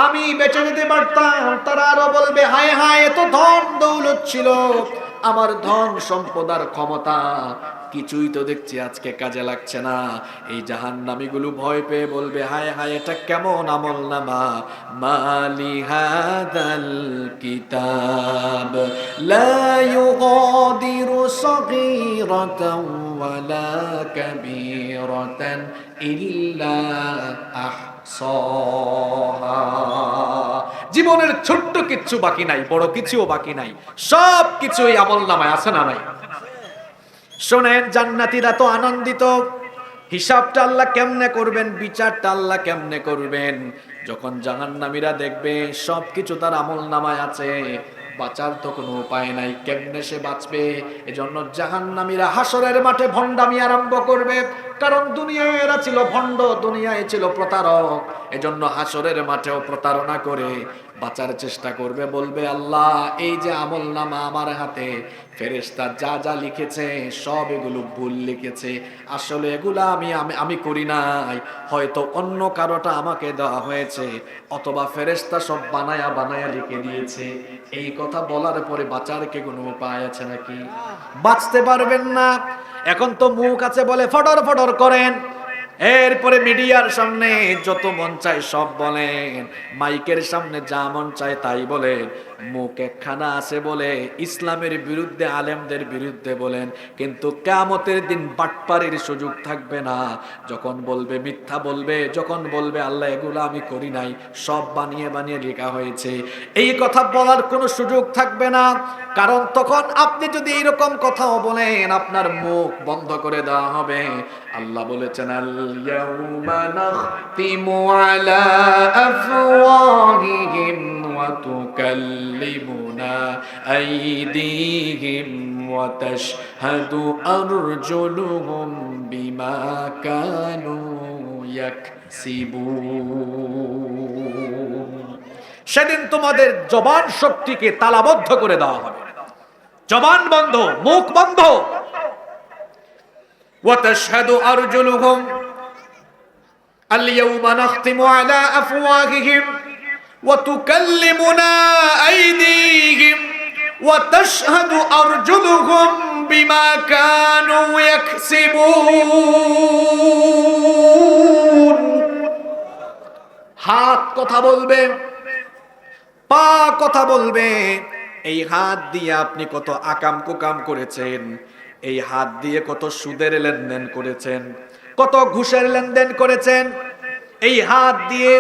আমি বেঁচে যেতে পারতাম। তারা আরো বলবে, হায় হায় এত ধন দৌলত ছিল, আমার ধন সম্পদ আর ক্ষমতা কিছুই তো দেখছি আজকে কাজে লাগছে না। এই জাহান্নামীগুলো ভয় পেয়ে বলবে, হায় হায় এটা কেমন আমলনামা, মালি হাদাল কিতাব লা ইউগাদিরু সগীরাতাও ওয়ালা কাবীরাতান ইল্লা আহসাহা। জীবনের ছোট্ট কিচ্ছু বাকি নাই, বড় কিছুও বাকি নাই, সব কিছুই আমলনামায় আছে না নাই? শোনেন, জান্নাতীরা তো আনন্দিত, হিসাবটা আল্লাহ কেমনে করবেন, বিচারটা আল্লাহ কেমনে করবেন। যখন জাহান্নামীরা দেখবে সবকিছু তার আমলনামায় আছে, বাঁচার তো কোনো উপায় নাই, কেমনে সে বাঁচবে? এজন্য জাহান্নামীরা হাসরের মাঠে ভণ্ডামি আরম্ভ করবে, কারণ দুনিয়ায় এরা ছিল ভণ্ড, দুনিয়ায় ছিল প্রতারক। এজন্য হাসরের মাঠেও প্রতারণা করে বাঁচার চেষ্টা করবে। বলবে, আল্লাহ এই যে আমলনামা আমার হাতে, ফেরেশতা যা যা লিখেছে সব এগুলো ভুল লিখেছে, আসলে এগুলা আমি করি নাই, হয়তো অন্য কারোটা আমাকে দেওয়া হয়েছে, অথবা ফেরেশতা সব বানায়া বানায়া লিখে দিয়েছে। এই কথা বলার পরে বাঁচার কি কোনো উপায় আছে নাকি? বাঁচতে পারবেন না। এখন তো মুখ আছে বলে ফটর ফটর করেন, এরপরে মিডিয়ার সামনে যত মন চায় সব বলেন, মাইকের সামনে যা মন চায় তাই বলেন, মুখ একখানা আছে বলে ইসলামের বিরুদ্ধে আলেমদের বিরুদ্ধে বলেন, কিন্তু কিয়ামতের দিন বাটপারির সুযোগ থাকবে না। যখন বলবে মিথ্যা বলবে, যখন বলবে আল্লাহ এগুলো আমি করি নাই, সব বানিয়ে বানিয়ে লেখা হয়েছে, এই কথা বলার কোনো সুযোগ থাকবে না। কারণ তখন আপনি যদি এরকম কথাও বলেন আপনার মুখ বন্ধ করে দেওয়া হবে। আল্লাহ বলেছেন আল ইয়াউমা নাখতিমু আলা আফওয়াহিহিম ওয়া তুকাল্লিমুনা আইদিহিম ওয়া তাশহাদু আরজুলুহুম বিমা কানু ইয়াকসিবুন। সেদিন তোমাদের জবান শক্তিকে তালাবদ্ধ করে দেওয়া হবে, জবান বন্ধ, মুখ বন্ধ। وتشهد أرجلهم اليوم نختم على أفواههم وتكلمنا أيديهم وتشهد أرجلهم بما كانوا يكسبون। হাত কথা বলবে, পা কথা বলবে। এই হাত দিয়ে আপনি কত আকাম কুকাম করেছেন, এই হাত দিয়ে কত সুদের লেনদেন করেছেন, কত ঘুষের লেনদেন করেছেন, এই হাত দিয়ে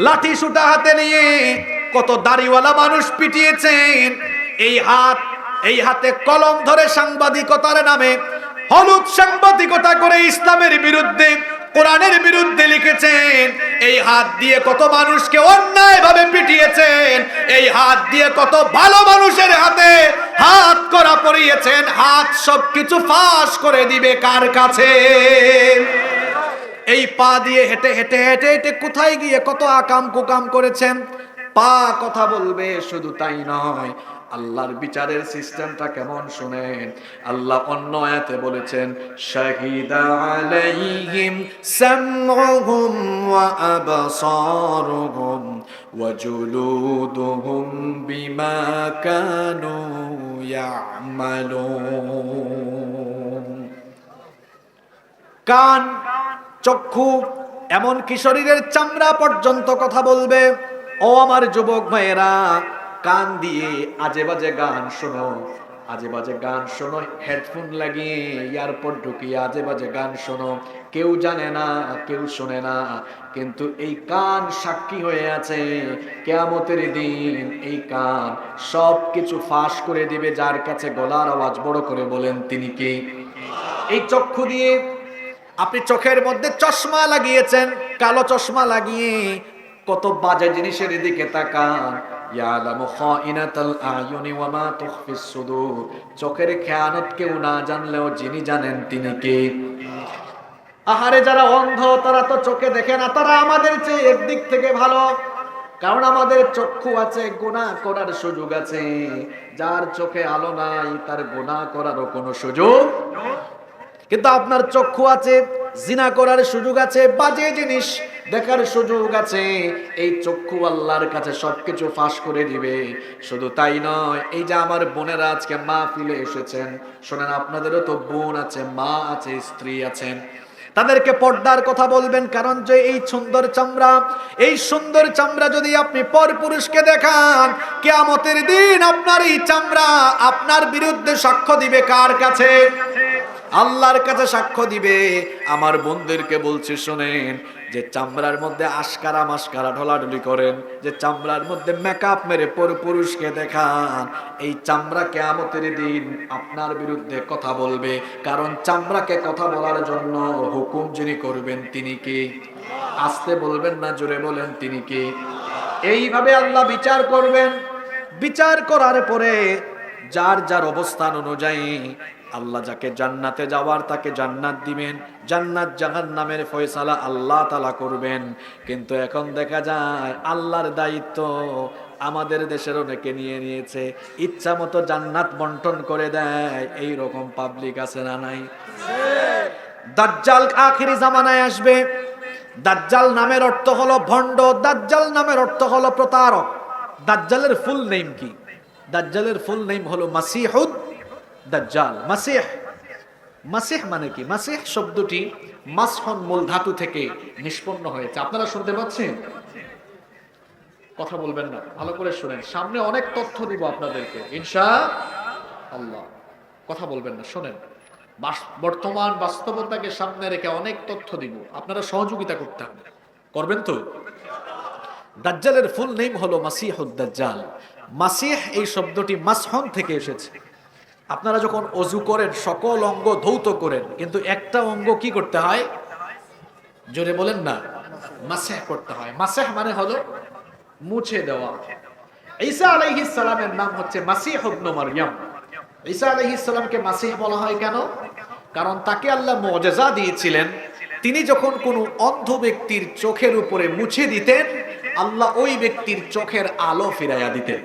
লাঠি সুটা হাতে নিয়ে কত দাড়িওয়ালা মানুষ পিটিয়েছেন, এই হাতে কলম ধরে সাংবাদিকতার নামে হলুদ সাংবাদিকতা করে ইসলামের বিরুদ্ধে কোরআনের বিরুদ্ধে লিখেছেন, এই হাত দিয়ে কত মানুষকে অন্যায়ভাবে পিটিয়েছেন, এই হাত দিয়ে কত ভালো মানুষের হাতে হাত করা পরিয়েছেন। হাত সবকিছু ফাঁস করে দিবে কার কাছে? এই পা দিয়ে হেঁটে হেঁটে হেঁটে হেঁটে কোথায় গিয়ে কত আকাম কুকাম করেছেন। পা কথা বলবে, শুধু তাই নয়, আল্লাহর বিচারের সিস্টেমটা কেমন শুনেন। আল্লাহ অন্য আয়াতে বলেছেন শাহিদা আলাইহিম সামউহুম ওয়া আবসারুহুম ওয়া জুলুদুহুম বিমা কানু ইয়ামালুন। কান, চক্ষু, এমনকি শরীরের চামড়া পর্যন্ত কথা বলবে। ও আমার যুবক ভাইয়েরা, কান দিয়ে আজে বাজে গান শোনো, আজে বাজে গান শোনো, হেডফোন লাগিয়ে এয়ারপড ঢুকিয়ে আজে বাজে গান শোনো, কেউ জানে না, কেউ শোনে না, কিন্তু এই কান সাক্ষী হয়ে আছে কিয়ামতের দিন। এই কান সব কিছু ফাঁস করে দিবে, যার কাছে গলার আওয়াজ বড় করে বলেন তিনি কে? এই চক্ষু দিয়ে আপনি চোখের মধ্যে চশমা লাগিয়েছেন, কালো চশমা লাগিয়ে কত বাজে জিনিসের দিকে তাকান। ইয়ালামু খাইনাতাল আয়ুনি ওয়া মা তুখফিস সুদূর। চোখের খেয়ানত কেউ না জানলেও যিনি জানেন তিনি কে? আহারে, যারা অন্ধ তারা তো চোখে দেখে না, তারা আমাদের চেয়ে একদিক থেকে ভালো, কারণ আমাদের চক্ষু আছে, গুনাহ করার সুযোগ আছে। যার চোখে আলো নাই তার গুনাহ করারও কোনো সুযোগ, কিন্তু আপনার চক্ষু আছে, জিনা করার সুযোগ আছে, বাজে জিনিস দেখার সুযোগ আছে। এই চক্ষু আল্লাহর কাছে সবকিছু ফাঁস করে দিবে। শুধু তাই নয়, এই যে আমার বোনেরা আজকে মাহফিলে এসেছেন, শোনেন, আপনাদেরও তো বোন আছে, মা আছে, স্ত্রী আছেন, তাদেরকে পর্দার কথা বলবেন। কারণ যে এই সুন্দর চামড়া, এই সুন্দর চামড়া যদি আপনি পরপুরুষকে দেখান, কিয়ামতের দিন আপনার এই চামড়া আপনার বিরুদ্ধে সাক্ষ্য দিবে কার কাছে? আল্লাহর কাছে সাক্ষ্য দিবে। আমার বোনদেরকে বলছি শোনেন, যে চামড়ার মধ্যে আশকারা মাস্কারা ঢলাঢলি করেন, যে চামড়ার মধ্যে মেকআপ মেরে পরপুরুষকে দেখান, এই চামড়া কিয়ামতের দিন আপনার বিরুদ্ধে কথা বলবে। কারণ চামড়াকে কথা বলার জন্য হুকুম যিনি করবেন তিনি কে? আস্তে বলবেন না, জোরে বলেন, তিনি কে? এইভাবে আল্লাহ বিচার করবেন। বিচার করার পরে যার যার অবস্থান অনুযায়ী আল্লাহ যাকে জান্নাতে যাওয়ার তাকে জান্নাত দিবেন, জান্নাত জাহান্নামের ফয়সালা আল্লাহ তাআলা করবেন। কিন্তু এখন দেখা যায় আল্লাহর দায়িত্ব আমাদের দেশের অনেকে নিয়ে নিয়েছে, ইচ্ছা মতো জান্নাত বন্টন করে দেয়। এই রকম পাবলিক আছে না নাই? দাজ্জাল আখিরি জামানায় আসবে। দাজ্জাল নামের অর্থ হলো ভণ্ড, দাজ্জাল নামের অর্থ হলো প্রতারক। দাজ্জালের ফুল নেম কি? দাজ্জালের ফুল নেম হলো মাসিহুদ দাজ্জাল। মাসিহ, মাসিহ মানে কি? মাসিহ শব্দটি মাসহন মূল ধাতু থেকে নিষ্পন্ন হয়েছে। আপনারা শুনতে পাচ্ছেন? কথা বলবেন না, ভালো করে শুনেন, সামনে অনেক তথ্য দিব আপনাদেরকে ইনশাআল্লাহ। কথা বলবেন না, শোনেন। বর্তমান বাস্তবতাকে সামনে রেখে অনেক তথ্য দিব, আপনারা সহযোগিতা করতে হবে, করবেন তো? দাজ্জালের ফুল নেম হলো মাসিহুদ দাজ্জাল। মাসিহ এই শব্দটি মাসহন থেকে এসেছে। আপনারা যখন অজু করেন সকল অঙ্গ ধৌত করেন, কিন্তু একটা অঙ্গ কি করতে হয়? জোরে বলেন না, মাসিহ করতে হয়। মাসিহ মানে হলো মুছে দেওয়া। ঈসা আলাইহিস সালামের নাম হচ্ছে মাসিহ ইবনে মারইয়াম। ঈসা আলাইহিস সালামকে মাসিহ বলা হয় কেন? কারণ তাকে আল্লাহ মুজিজা দিয়েছিলেন। তিনি যখন কোনো অন্ধ ব্যক্তির চোখের উপরে মুছে দিতেন, আল্লাহ ওই ব্যক্তির চোখের আলো ফিরাইয়া দিতেন।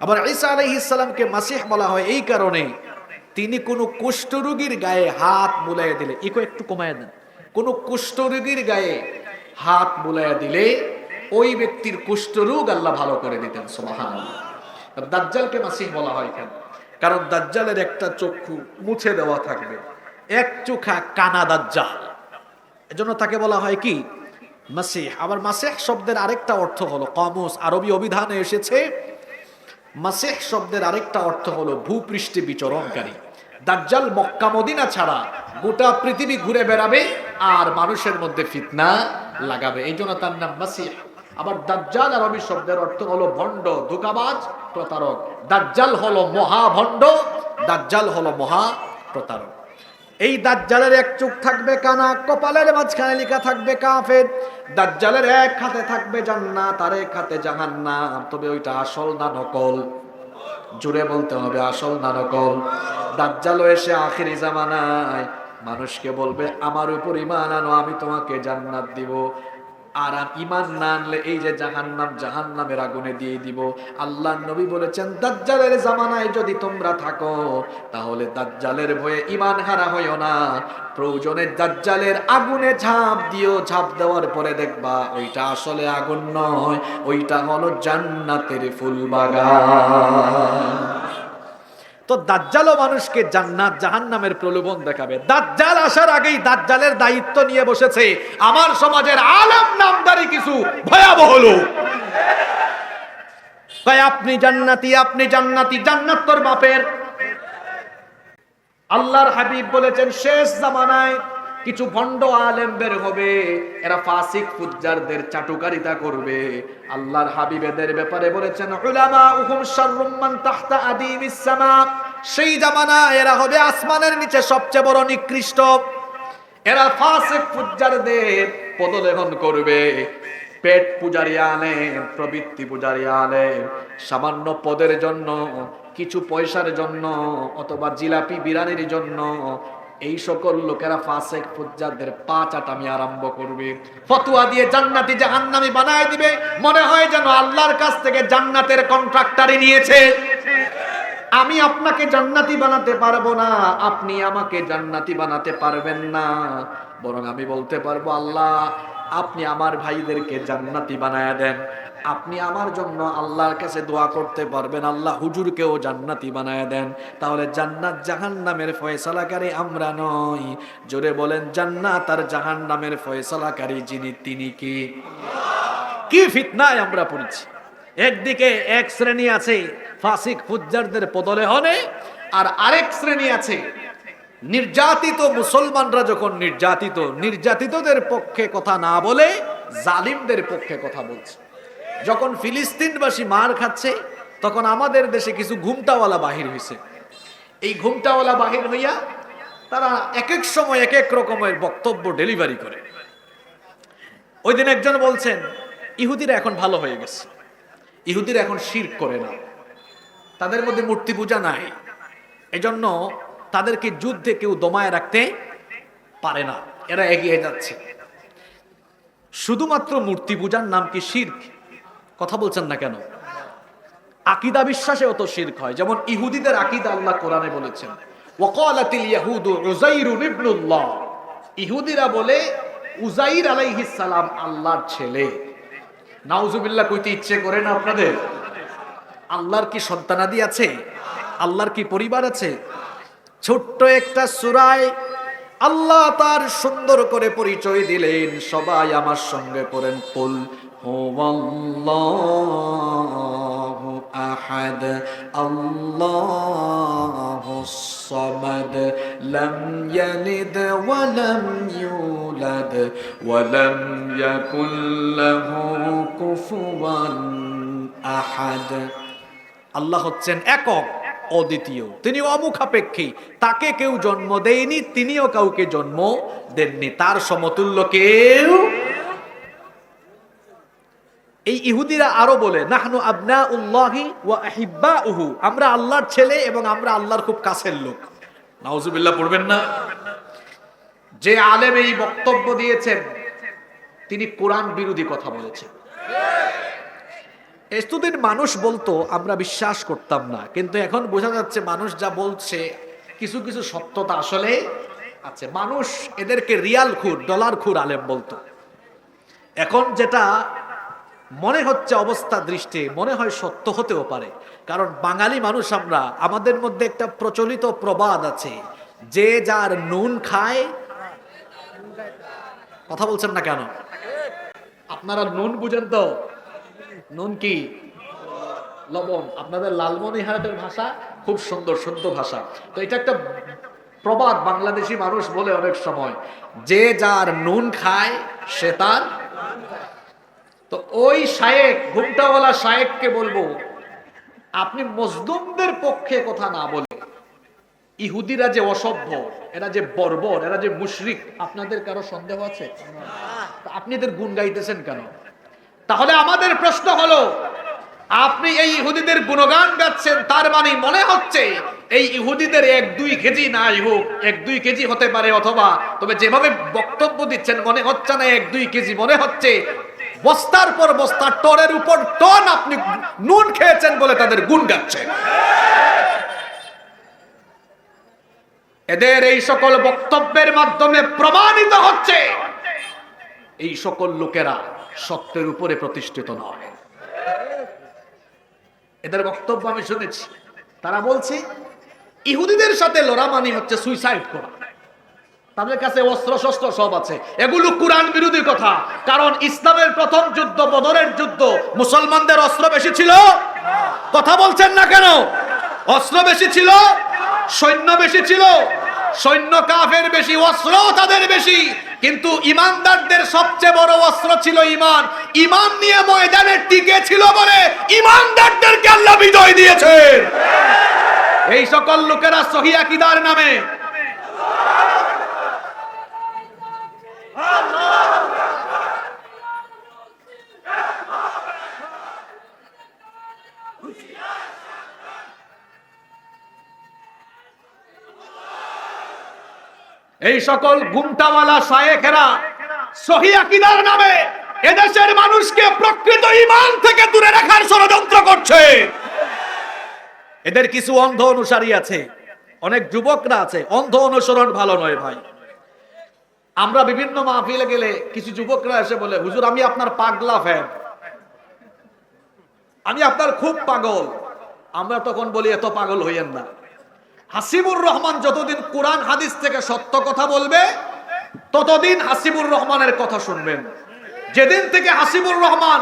আবার ঈসা আলাইহিস সালামকে মাসিহ বলা হয় এই কারণে, তিনি কোনো কুষ্ঠরোগীর গায়ে হাত বুলাইয়া দিলে, একটু কমায় দেন, কোনো কুষ্ঠরোগীর গায়ে হাত বুলাইয়া দিলে ওই ব্যক্তির কুষ্ঠরোগ আল্লাহ ভালো করে দিতেন। সুবহানাল্লাহ। দাজ্জালকে মাসিহ বলা হয় কেন? কারণ দাজ্জালের একটা চক্ষু মুছে দেওয়া থাকবে, এক চোখা কানা দাজ্জাল, এজন্য তাকে বলা হয় কি? মাসিহ। আবার মাসিহ শব্দের আরেকটা অর্থ হলো, কামুস আরবি অভিধানে এসেছে, মাসিহ শব্দের আরেকটা অর্থ হলো ভূপৃষ্ঠে বিচরণকারী। দাজ্জাল মক্কা মদিনা ছাড়া গোটা পৃথিবী ঘুরে বেড়াবে আর মানুষের মধ্যে ফিতনা লাগাবে, এই জন্য তার নাম মাসিহ। আবার দাজ্জাল আরবি শব্দের অর্থ হলো ভণ্ড, ধোঁকাবাজ, প্রতারক। দাজ্জাল হলো মহাভণ্ড, দাজ্জাল হলো মহা প্রতারক। এই দাজ্জালের এক চোখ থাকবে কানা, কপালের মাঝখানে লেখা থাকবে কাফের। দাজ্জালের এক হাতে থাকবে জান্নাত আর এক হাতে জাহান্নাম। তবে ওইটা আসল না নকল? জুড়ে বলতে হবে, আসল না নকল? দাজ্জালও এসে আখিরি জামানায় মানুষকে বলবে আমার উপর ঈমান আনো, আমি তোমাকে জান্নাত দিব। আর ঈমান না আনলে এই যে জাহান্নাম, জাহান্নামের আগুনে দিয়ে দিব। আল্লাহর নবী বলেছেন, দাজ্জালের জামানায় যদি তোমরা থাকো তাহলে দাজ্জালের ভয়ে ঈমান হারা হইও না, প্রয়োজনে দাজ্জালের আগুনে ঝাঁপ দিও। ঝাঁপ দেওয়ার পরে দেখবা ওইটা আসলে আগুন নয়, ওইটা হলো জান্নাতের ফুল বাগান। তো দাজ্জালও মানুষকে জান্নাত জাহান্নামের প্রলোভন দেখাবে। দাজ্জাল আসার আগেই দাজ্জালের দায়িত্ব নিয়ে বসেছে আমার সমাজের আলেম নামদারি কিছু ভয়াবহ লোক। তাই আপনি জান্নাতি, আপনি জান্নাতি, জান্নাত তোর বাপের। আল্লাহর হাবিব বলেছেন শেষ জামানায় কিছু ভণ্ড আলেম বের হবে, এরা ফাসিক ফুজ্জারদের চাটুকারিতা করবে। আল্লাহর হাবিব এদের ব্যাপারে বলেছেন উলামাউহুম শাররুম মান তাহতা আদিমিস সামা। সেই জামানা এরা হবে আসমানের নিচে সবচেয়ে বড় নিকৃষ্ট। এরা ফাসিক ফুজ্জারদের পদলেহন করবে। পেট পূজারি আলেম, প্রবৃত্তি পূজারি আলেম, সামান্য পদের জন্য, কিছু পয়সার জন্য অথবা জিলাপি বিরানির জন্য এই সকল লোকেরা ফাসিক ফুজ্জারদের পা চাটামি আরম্ভ করবে। ফতোয়া দিয়ে জান্নাতি জাহান্নামী বানায় দিবে। মনে হয় যেন আল্লাহর কাছ থেকে জান্নাতের কন্ট্রাক্টরই নিয়েছে। আমি আপনাকে জান্নাতি বানাতে পারবো না, আপনি আমাকে জান্নাতি বানাতে পারবেন না। বরং আমি বলতে পারবো, আল্লাহ আপনি আমার ভাইদেরকে জান্নাতি বানায় দেন। আপনি আমার জন্য আল্লাহর কাছে দোয়া করতে পারবেন, আল্লাহ হুজুরকেও জান্নাতি বানায় দেন। তাহলে জান্নাত জাহান্নামের ফয়সালাকারী আমরা নই। জোরে বলেন, জান্নাত আর জাহান্নামের ফয়সালাকারী যিনি, তিনি কি? কি ফিতনায় আমরা পড়েছি। একদিকে এক শ্রেণী আছে ফাসিক ফুজ্জারদের পদলেহনে, আর আরেক শ্রেণী আছে নির্যাতিত মুসলমানরা যখন নির্যাতিত, নির্যাতিতদের পক্ষে কথা না বলে জালিমদের পক্ষে কথা বলছে। যখন ফিলিস্তিনবাসী মার খাচ্ছে, তখন আমাদের দেশে কিছু ঘুমটাওয়ালা বাহির হয়েছে। এই ঘুমটাওয়ালা বাহির হইয়া তারা এক এক সময় এক এক রকমের বক্তব্য ডেলিভারি করে। ওই দিন একজন বলছেন ইহুদিরা এখন ভালো হয়ে গেছে, ইহুদিরা এখন শিরক করে না, তাদের মধ্যে মূর্তি পূজা নাই, এজন্য তাদেরকে যুদ্ধে কেউ দমায় রাখতে পারে না, এরা এগিয়ে যাচ্ছে। শুধুমাত্র মূর্তি পূজার নাম কি শিরক? কথা বলছেন না কেন? আকীদা বিশ্বাসেও তো শিরক হয়। যেমন ইহুদিদের আকীদা আল্লাহ কোরআনে বলেছেন ওয়াকালাতিল ইয়াহুদু উযাইরুন ইবনুল্লাহ। ইহুদিরা বলে উযাইর আলাইহিস সালাম আল্লাহর ছেলে। নাউজুবিল্লাহ কইতে ইচ্ছে করে না আপনাদের? আল্লাহর কি সন্তানাদি আছে? আল্লাহর কি পরিবার আছে? ছোট্ট একটা সূরায় আল্লাহ তার সুন্দর করে পরিচয় দিলেন। সবাই আমার সঙ্গে পড়েন, কুল হুয়াল্লাহু আহাদ আল্লাহুস সামাদ লাম ইয়ালিদ ওয়া লাম ইউলাদ ওয়া লাম ইয়াকুল লাহু কুফুয়ান আহাদ। আল্লাহ হচ্ছেন একক, অদ্বিতীয়, তিনি অমুখাপেক্ষী, তাকে কেউ জন্ম দেয়নি, তিনিও কাউকে জন্ম দেননি, তার সমতুল্য কেউ। এই ইহুদিরা আরো বলে নাহনু আবনাউল্লাহি ওয়া আহিব্বাউহু, আমরা আল্লাহর ছেলে এবং আমরা আল্লাহর খুব কাছের লোক। নাউজুবিল্লাহ পড়বেন না? যে আলেম এই বক্তব্য দিয়েছেন তিনি কোরআন বিরোধী কথা বলেছেন। এতদিন মানুষ বলতো আমরা বিশ্বাস করতাম না, কিন্তু এখন বোঝা যাচ্ছে মানুষ যা বলছে কিছু কিছু সত্যতা আসলে আছে। মানুষ এদেরকে রিয়াল খুর, ডলার খুর আলেম বলতো। এখন যেটা মনে হচ্ছে অবস্থা দৃষ্টি মনে হয় সত্য হতেও পারে, কারণ বাঙালি মানুষ আমরা, আমাদের মধ্যে একটা প্রচলিত প্রবাদ আছে, যে যার নুন খায়। কথা বলছেন না কেন? আপনারা নুন বুঝেন তো? নুন কি? লবণ। আপনাদের লালমনিরহাটের ভাষা খুব সুন্দর শুদ্ধ ভাষা। তো এটা একটা প্রবাদ, বাংলাদেশি মানুষ বলে অনেক সময়, যে যার নুন খায় সে তার। তো ওই শায়েক, ঘুমটাওয়ালা শায়েককে বলবো, আপনি মজলুমদের পক্ষে কথা না বলে, ইহুদিরা যে অসভ্য, এরা যে বর্বর, এরা যে মুশরিক, আপনাদের কারো সন্দেহ আছে? আপনি এদের গুণ গাইতেছেন কেন? তাহলে আমাদের প্রশ্ন হলো, আপনি এই ইহুদিদের গুণগান গাচ্ছেন, তার মানে মনে হচ্ছে এই ইহুদিদের 1-2 কেজি নাই হোক, 1-2 কেজি হতে পারে, অথবা তবে যেভাবে বক্তব্য দিচ্ছেন মনে হচ্ছে না 1-2 কেজি, মনে হচ্ছে বস্তার পর বস্তা, টনের উপর টন আপনি নুন খেয়েছেন বলে তাদের গুণ গাচ্ছেন। এদের এই সকল বক্তব্যের মাধ্যমে প্রমাণিত হচ্ছে এই সকল লোকেরা সত্যের উপরে প্রতিষ্ঠিত নয়। এদের বক্তব্য আমি শুনেছি, তারা বলছে ইহুদিদের সাথে লড়া মানে হচ্ছে সুইসাইড করা, তাদের কাছে অস্ত্র শস্ত্র সব আছে। এগুলো কোরআন বিরোধী কথা, কারণ ইসলামের প্রথম যুদ্ধ, বদরের যুদ্ধ, মুসলমানদের অস্ত্র বেশি ছিল? কথা বলছেন না কেন? অস্ত্র বেশি ছিল, সৈন্য বেশি ছিল, সৈন্য কাফের বেশি, অস্ত্র তাদের বেশি, কিন্তু ইমানদারদের সবচেয়ে বড় অস্ত্র ছিল ইমান। ইমান নিয়ে ময়দানে টিকে ছিল বলে ইমানদারদেরকে আল্লাহ বিজয় দিয়েছেন। এই সকল লোকেরা সহিহ আকীদার নামে এই সকল গুমটাওয়ালা শায়েখেরা সহিহ আকীদার নামে এদেশের মানুষকে প্রকৃত ঈমান থেকে দূরে রাখার ষড়যন্ত্র করছে। এদের কিছু অন্ধ অনুসারী আছে, অনেক যুবকরা আছে। অন্ধ অনুসরণ ভালো নয় ভাই। আমরা বিভিন্ন মাহফিলে গেলে কিছু যুবকরা এসে বলে, হুজুর আমি আপনার পাগলা ফ্যান, আমি আপনার খুব পাগল। আমরা তখন বলি এত পাগল হইয়েন না। হাসিবুর রহমান যতদিন কোরআন হাদিস থেকে সত্য কথা বলবে ততদিন হাসিবুর রহমানের কথা শুনবেন। যেদিন থেকে হাসিবুর রহমান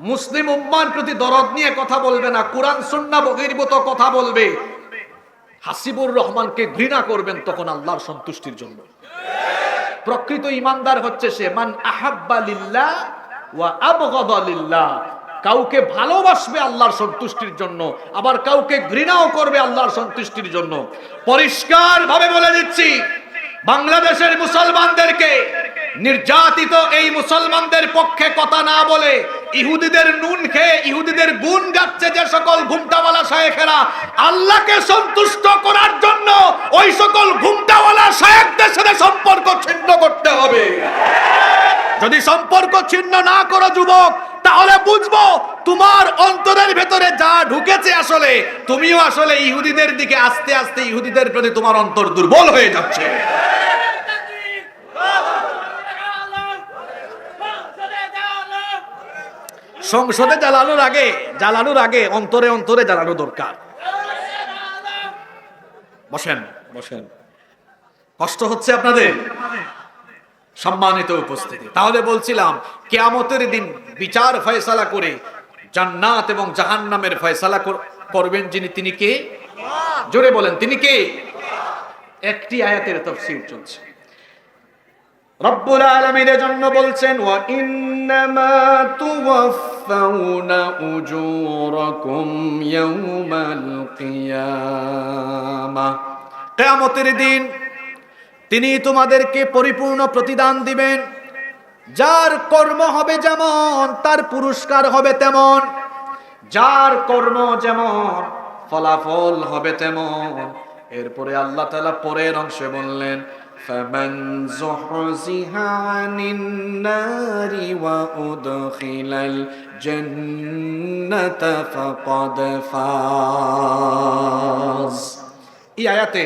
মুসলিম উম্মার প্রতি দরদ নিয়ে কথা বলবে না, কোরআন সুন্নাহ বহির্ভূত কথা বলবে, হাসিবুর রহমানকে ঘৃণা করবেন, তখন আল্লাহর সন্তুষ্টির জন্য। প্রকৃত ঈমানদার হচ্ছে সে মান আহাব্বা লিল্লাহ ওয়া আবগাদা লিল্লাহ, কাউকে ভালোবাসবে আল্লাহর সন্তুষ্টির জন্য, আবার কাউকে ঘৃণাও করবে আল্লাহর সন্তুষ্টির জন্য। পরিষ্কার ভাবে বলে দিচ্ছি, বাংলাদেশের মুসলমানদেরকে, নির্যাতিত এই মুসলমানদের পক্ষে কথা না বলে ইহুদিদের নুন খেয়ে ইহুদিদের গুণ গাচ্ছে যে সকল ঘুমটাওয়ালা শায়েখেরা, আল্লাহকে সন্তুষ্ট করার জন্য ওই সকল ঘুমটাওয়ালা শায়েখদের সাথে সম্পর্ক ছিন্ন করতে হবে। যদি সম্পর্ক ছিন্ন না করো যুবক, তাহলে বুঝবো তোমার অন্তরের ভেতরে যা ঢুকেছে, আসলে তুমিও আসলে ইহুদিদের দিকে আস্তে আস্তে ইহুদিদের প্রতি তোমার অন্তর দুর্বল হয়ে যাচ্ছে। সংসদে জ্বালানোর আগে অন্তরে অন্তরে জ্বালানো দরকার। বসেন বসেন, কষ্ট হচ্ছে আপনাদের? সম্মানিত উপস্থিতি, তাহলে বলছিলাম কিয়ামতের দিন বিচার ফয়সালা করে জান্নাত এবং জাহান্নামের ফয়সালা করবেন যিনি, তিনি কে? জোরে বলেন, তিনি কে? একটি আয়াতের তাফসীর চলছে। রব্বুল আলামিন এর জন্য বলছেন ওয়া ইন্নামা তুওয়াফাউনা উজুরাকুম ইয়াউমাল কিয়ামাহ, কিয়ামতের দিন তিনি তোমাদেরকে পরিপূর্ণ প্রতিদান দিবেন। যার কর্ম হবে যেমন তার পুরস্কার হবে তেমন, যার কর্ম যেমন ফলাফল হবে তেমন। এরপরে আল্লাহ তাআলা পরের অংশে বললেন ফামান যুহজিহা আনিন নারি ওয়া উদখিলাল জান্নাতা ফাকাদ ফাজ। এই আয়াতে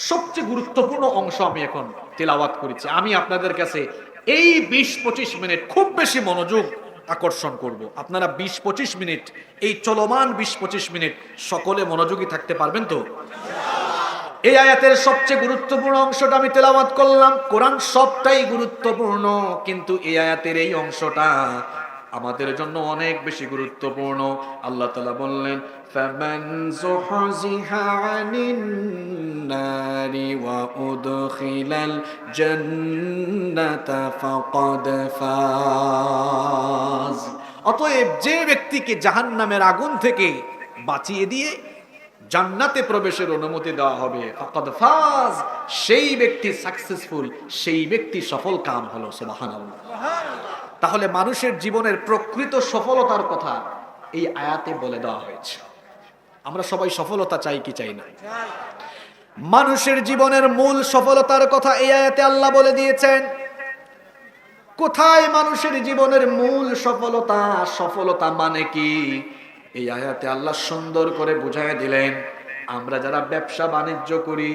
সবচেয়ে গুরুত্বপূর্ণ অংশ আমি এখন তেলাওয়াত করেছি। আমি আপনাদের কাছে এই 20-25 মিনিট খুব বেশি মনোযোগ আকর্ষণ করব। আপনারা 20-25 মিনিট, এই চলমান 20-25 মিনিট সকলে মনোযোগী থাকতে পারবেন তো? এই আয়াতের সবচেয়ে গুরুত্বপূর্ণ অংশটা আমি তেলাওয়াত করলাম। কোরআন সবটাই গুরুত্বপূর্ণ, কিন্তু এই আয়াতের এই অংশটা আমাদের জন্য অনেক বেশি গুরুত্বপূর্ণ। আল্লাহ তাআলা বললেন ফামান যুহজিহা আনিন নারি ওয়া উদখিলাল জান্নাতা ফাকাদ ফাজ। অতএব যে ব্যক্তিকে জাহান্নামের আগুন থেকে বাঁচিয়ে দিয়ে জান্নাতে প্রবেশের অনুমতি দেওয়া হবে, ফাকাদ ফাজ, সেই ব্যক্তি সাকসেসফুল, সেই ব্যক্তি সফল কাম হলো। সুবহানাল্লাহ। তাহলে মানুষের জীবনের প্রকৃত সফলতার কথা এই আয়াতে বলে দেওয়া হয়েছে। আমরা সবাই সফলতা চাই কি চাই না? মানুষের জীবনের মূল সফলতার কথা এই আয়াতে আল্লাহ বলে দিয়েছেন। কোথায় মানুষের জীবনের মূল সফলতা? সফলতা মানে কি? এই আয়াতে আল্লাহ সুন্দর করে বুঝায় দিলেন। আমরা যারা ব্যবসা বাণিজ্য করি,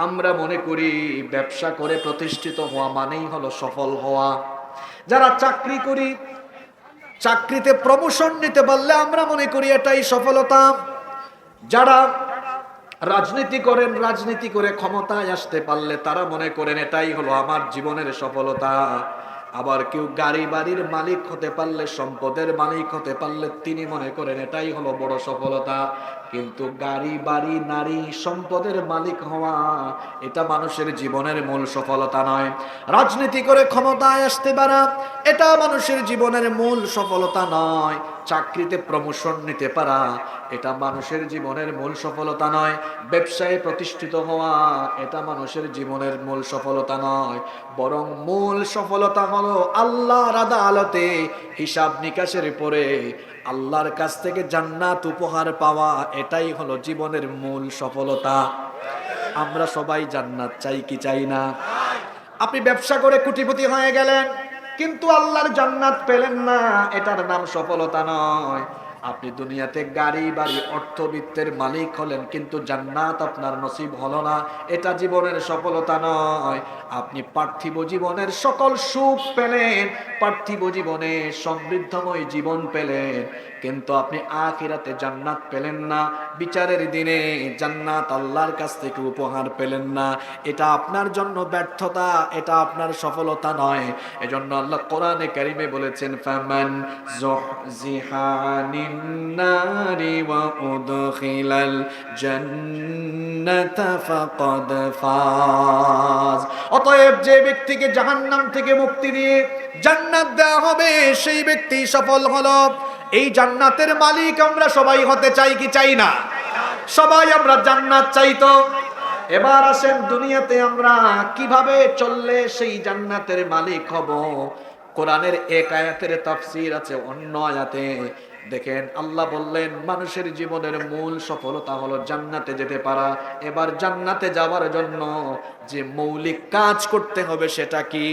আমরা মনে করি ব্যবসা করে প্রতিষ্ঠিত হওয়া মানেই হলো সফল হওয়া। যারা চাকরি করি, চাকরিতে প্রমোশন নিতে পারলে আমরা মনে করি এটাই সফলতা। যারা রাজনীতি করেন, রাজনীতি করে ক্ষমতায় আসতে পারলে তারা মনে করেন এটাই হলো আমার জীবনের সফলতা। আবার কেউ গাড়ি বাড়ির মালিক হতে পারলে, সম্পদের মালিক হতে পারলে তিনি মনে করেন এটাই হলো বড় সফলতা। কিন্তু গাড়ি বাড়ি নারী সম্পদের মালিক হওয়া এটা মানুষের জীবনের মূল সফলতা নয়। রাজনীতি করে ক্ষমতায় আসতে পারা এটা মানুষের জীবনের মূল সফলতা নয়। চাকরিতে প্রমোশন নিতে পারা এটা মানুষের জীবনের মূল সফলতা নয়। ব্যবসায় প্রতিষ্ঠিত হওয়া এটা মানুষের জীবনের মূল সফলতা নয়। বরং মূল সফলতা হলো আল্লাহর আদালতে হিসাব নিকাশের পরে আল্লাহর কাছ থেকে জান্নাত উপহার পাওয়া, এটাই হলো জীবনের মূল সফলতা। আমরা সবাই জান্নাত চাই কি চাই না? আপনি ব্যবসা করে কোটিপতি হয়ে গেলেন কিন্তু আল্লাহর জান্নাত পেলেন না, এটার নাম সফলতা নয়। আপনি দুনিয়াতে গাড়ি বাড়ি অর্থবিত্তের মালিক হলেন কিন্তু জান্নাত আপনার নসিব হলো না, এটা জীবনের সফলতা নয়। আপনি পার্থিব জীবনের সকল সুখ পেলেন, পার্থিব জীবনে সমৃদ্ধময় জীবন পেলেন, কিন্তু আপনি আখিরাতে জান্নাত পেলেন না, বিচারের দিনে জান্নাত আল্লাহর কাছ থেকে উপহার পেলেন না। এটা আপনার জন্য ব্যর্থতা, এটা আপনার সফলতা নয়। এজন্য আল্লাহ কোরআনে কারিমে বলেছেন ফামান যুহজিহা আনিন নারি ওয়া উদখিলাল জান্নাতা ফাকাদ ফাজ। অতএব যে ব্যক্তিকে জাহান্নাম থেকে মুক্তি দিয়ে জান্নাত দেওয়া হবে সেই ব্যক্তি সফল হলো। এই জান্নাতের মালিক আমরা সবাই হতে চাই কি চাই না? সবাই আমরা জান্নাত চাই তো। এবার আসেন দুনিয়াতে আমরা কিভাবে চললে সেই জান্নাতের মালিক হব। কোরআনের এক আয়াতের তাফসীর আছে অন্য আয়াতে। দেখেন আল্লাহ বললেন মানুষের জীবনের মূল সফলতা হলো জান্নাতে যেতে পারা। এবার জান্নাতে যাওয়ার জন্য যে মৌলিক কাজ করতে হবে সেটা কি?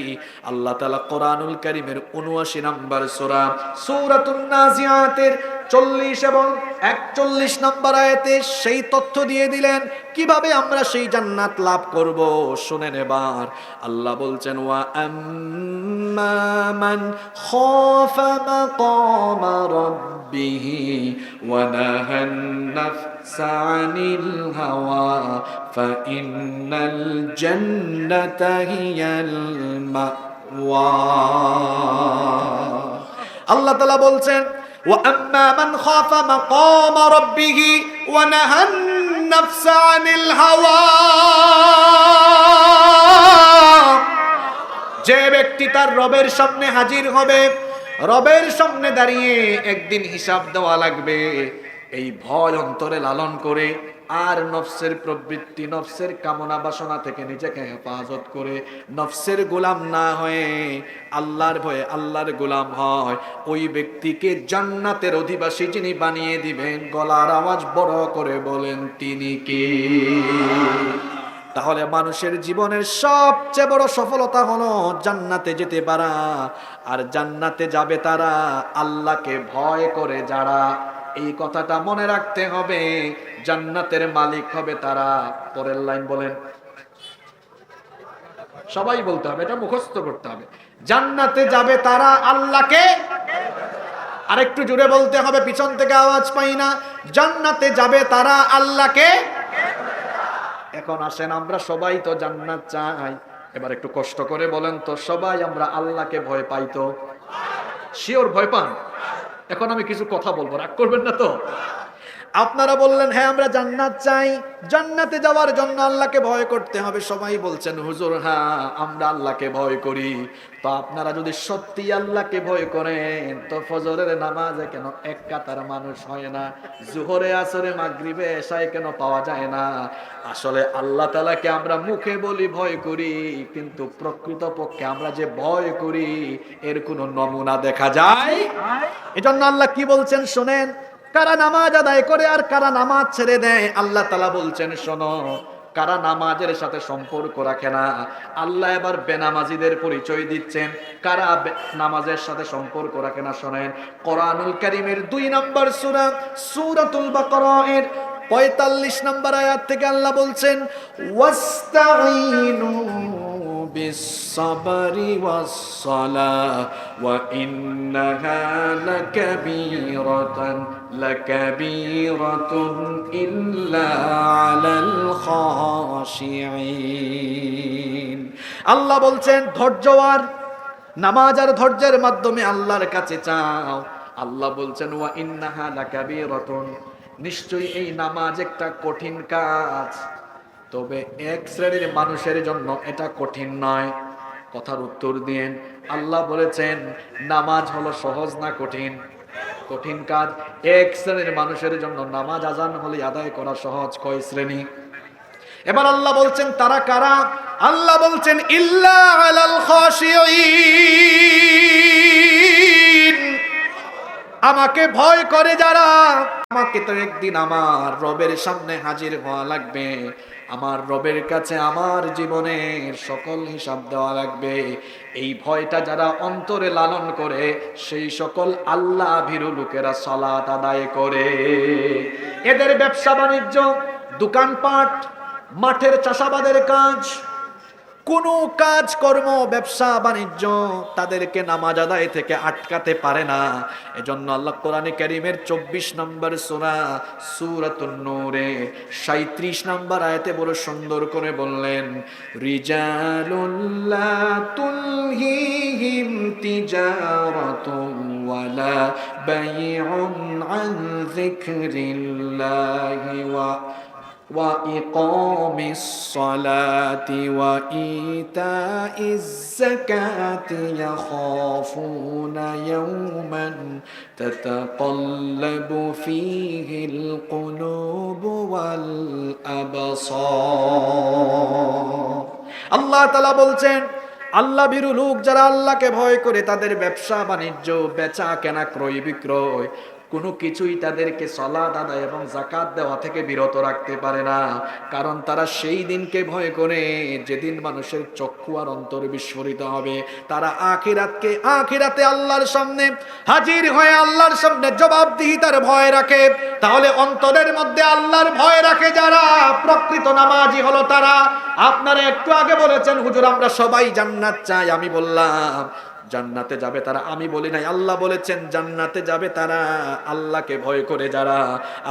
আল্লাহ তাআলা কোরআনুল কারীমের ৭৯ নম্বর সূরা সূরাতুন নাজিয়াতের 40 এবং 41 নম্বর আয়াতে সেই তথ্য দিয়ে দিলেন কিভাবে আমরা সেই জান্নাত লাভ করব। শুনেন এবার, আল্লাহ বলছেন ওয়া আম্মা মান খাফা মাকামা রাব্বিহি ওয়া নাহান নাফসা আনিল হাওয়া ফাইন্নাল জান্নাতা হিয়াল মাওয়া। আল্লাহ তাআলা বলছেন ওয়া আম্মা মান খাফা মাকামা রাব্বিহি ওয়া নাহান নাফসা আনিল হাওয়া, যে ব্যক্তি তার রবের সামনে হাজির হবে, রবের সামনে দাঁড়িয়ে একদিন হিসাব দেওয়া লাগবে, এই ভয় অন্তরে লালন করে আর নফসের প্রবৃত্তি নফসের কামনা বাসনা থেকে নিজেকে হেফাজত করে নফসের গোলাম না হয়ে আল্লাহর ভয়ে আল্লাহর গোলাম হয়, ওই ব্যক্তিকে জান্নাতের অধিবাসী যিনি বানিয়ে দিবেন, গলার আওয়াজ বড় করে বলেন তিনি কে? তাহলে মানুষের জীবনের সবচেয়ে বড় সফলতা হলো জান্নাতে যেতে পারা। আর জান্নাতে যাবে তারা আল্লাহকে ভয় করে যারা। এই কথাটা মনে রাখতে হবে, জান্নাতের মালিক হবে তারা। পরের লাইন বলেন, সবাই বলতে হবে, এটা মুখস্থ করতে হবে। জান্নাতে যাবে তারা আল্লাহকে, আরেকটু জোরে বলতে হবে, পিছন থেকে আওয়াজ পাই না। জান্নাতে যাবে তারা আল্লাহকে। এখন আসেন, আমরা সবাই তো জান্নাত চাই, এবার একটু কষ্ট করে বলেন তো, সবাই আমরা আল্লাহকে ভয় পাই তো? শিওর ভয় পান? এখন আমি কিছু কথা বলবো, রাগ করবেন না তো? আপনারা বললেন হ্যাঁ আমরা জান্নাত চাই, জান্নাতে যাওয়ার জন্য আল্লাহকে ভয় করতে হবে। সবাই বলছেন হুজুর হ্যাঁ আমরা আল্লাহকে ভয় করি। তো আপনারা যদি সত্যি আল্লাহকে ভয় করেন তো ফজরের নামাজে কেন এক কাতার মানুষ হয় না? জোহরে আসরে মাগরিবে এশায় কেন পাওয়া যায় না? আসলে আল্লাহ তাআলাকে আমরা মুখে বলি ভয় করি, কিন্তু প্রকৃতপক্ষে আমরা যে ভয় করি এর কোনো নমুনা দেখা যায়? এজন্য আল্লাহ কি বলছেন শোনেন, কারা নামাজ আদায় করে আর কারা নামাজ ছেড়ে দেয়, আল্লাহ তাআলা বলছেন শোনো, কারা নামাজের সাথে সম্পর্ক রাখে না, আল্লাহ এবার বেনামাজিদের পরিচয় দিচ্ছেন। কারা নামাজের সাথে সম্পর্ক রাখে না শোনেন, কোরআনুল কারীমের 2 নম্বর সূরা সূরাতুল বাকারা এর 45 নম্বর আয়াত থেকে আল্লাহ বলছেন ওয়াস্তাঈনু বিস-সাবরি ওয়াস-সালাহ ওয়া ইন্নাহা লাকাবীরাতুন ইল্লা আলাল খাশিঈন। আল্লাহ বলছেন ধৈর্যওয়ার নামাজ আর ধৈর্যের মাধ্যমে আল্লাহর কাছে চাও। আল্লাহ বলছেন ওয়া ইন্নাহা লাকাবীরাতুন, নিশ্চয়ই এই নামাজ একটা কঠিন কাজ, তবে এক শ্রেণীর মানুষের জন্য এটা কঠিন নয়। কথার উত্তর দিন, আল্লাহ বলেছেন নামাজ হলো সহজ না কঠিন? কঠিন কাজ। এক শ্রেণীর মানুষের জন্য নামাজ আজান হলে আদায় করা সহজ। কয় শ্রেণী? এবার আল্লাহ বলছেন তারা কারা? আল্লাহ বলছেন ইল্লা আলাল খাশিঈন, আমাকে ভয় করে যারা। আমাকে তো একদিন আমার রবের সামনে হাজির হওয়া লাগবে, আমার রবের কাছে আমার জীবনের সকল হিসাব দেওয়া লাগবে। এই ভয়টা যারা অন্তরে লালন করে সেই সকল আল্লাহ ভীরু লোকেরা সালাত আদায় করে। এদের ব্যবসা বাণিজ্য, দোকানপাট, মাঠের চাষাবাদের কাজ, কোনো কাজ কর্ম ব্যবসা বাণিজ্য তাদেরকে নামাজ আদায় থেকে আটকাতে পারে না। এজন্য আল্লাহ কোরআনে কারীমের 24 নম্বর সূরা সূরাতুন নূরে 37 নম্বর আয়াতে বড় সুন্দর করে বললেন রিজালুল লা তুলহিহিম তিজারাতুন ওয়ালা বাইউন আন যিকরিল্লাহি وإقام الصلاة وإيتاء الزكاة يخافون يوما تتقلب فيه القلوب والأبصار। আল্লাহ তাআলা বলছেন আল্লাহ ভীরু লোক যারা আল্লাহকে ভয় করে তাদের ব্যবসা বাণিজ্য বেচা কেনা ক্রয় বিক্রয় কোনো কিছুই তাদেরকে সালাত আদায় এবং যাকাত দেওয়া থেকে বিরত রাখতে পারে না, কারণ তারা সেই দিনকে ভয় করে যেদিন মানুষের চক্ষু আর অন্তর বিস্ফোরিত হবে। তারা আখিরাতে আল্লাহর সামনে হাজির হয়ে আল্লাহর সামনে জবাবদিহিতার ভয় রাখে। তাহলে অন্তরের মধ্যে আল্লাহর ভয় রাখে যারা, প্রকৃত নামাজি হলো তারা। আপনারা একটু আগে বলেছেন হুজুর আমরা সবাই জান্নাত চাই, আমি বললাম জান্নাতে যাবে তারা, আমি বলি নাই, আল্লাহ বলেছেন জান্নাতে যাবে তারা আল্লাহকে ভয় করে যারা।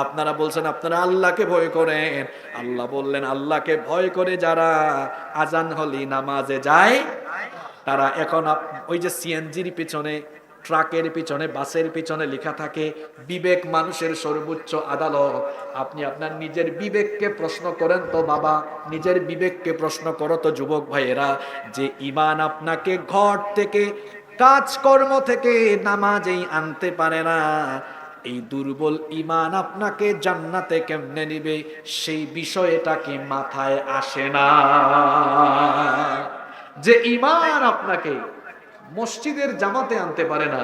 আপনারা বলছেন আপনারা আল্লাহকে ভয় করেন, আল্লাহ বললেন আল্লাহকে ভয় করে যারা আজান হলি নামাজে যায় তারা। এখন ওই যে সিএনজির পিছনে, ট্রাকের পিছনে, বাসের পিছনে লেখা থাকে বিবেক মানুষের সর্বোচ্চ আদালত। আপনি আপনার নিজের বিবেককে প্রশ্ন করেন তো বাবা, নিজের বিবেককে প্রশ্ন করো তো যুবক ভাইয়েরা, যে ঈমান আপনাকে ঘর থেকে কাজকর্ম থেকে নামাজেই আনতে পারে না, এই দুর্বল ঈমান আপনাকে জান্নাতে কেমনে নিবে সেই বিষয়টা কি মাথায় আসে না? যে ঈমান আপনাকে মসজিদের জামাতে আনতে পারে না,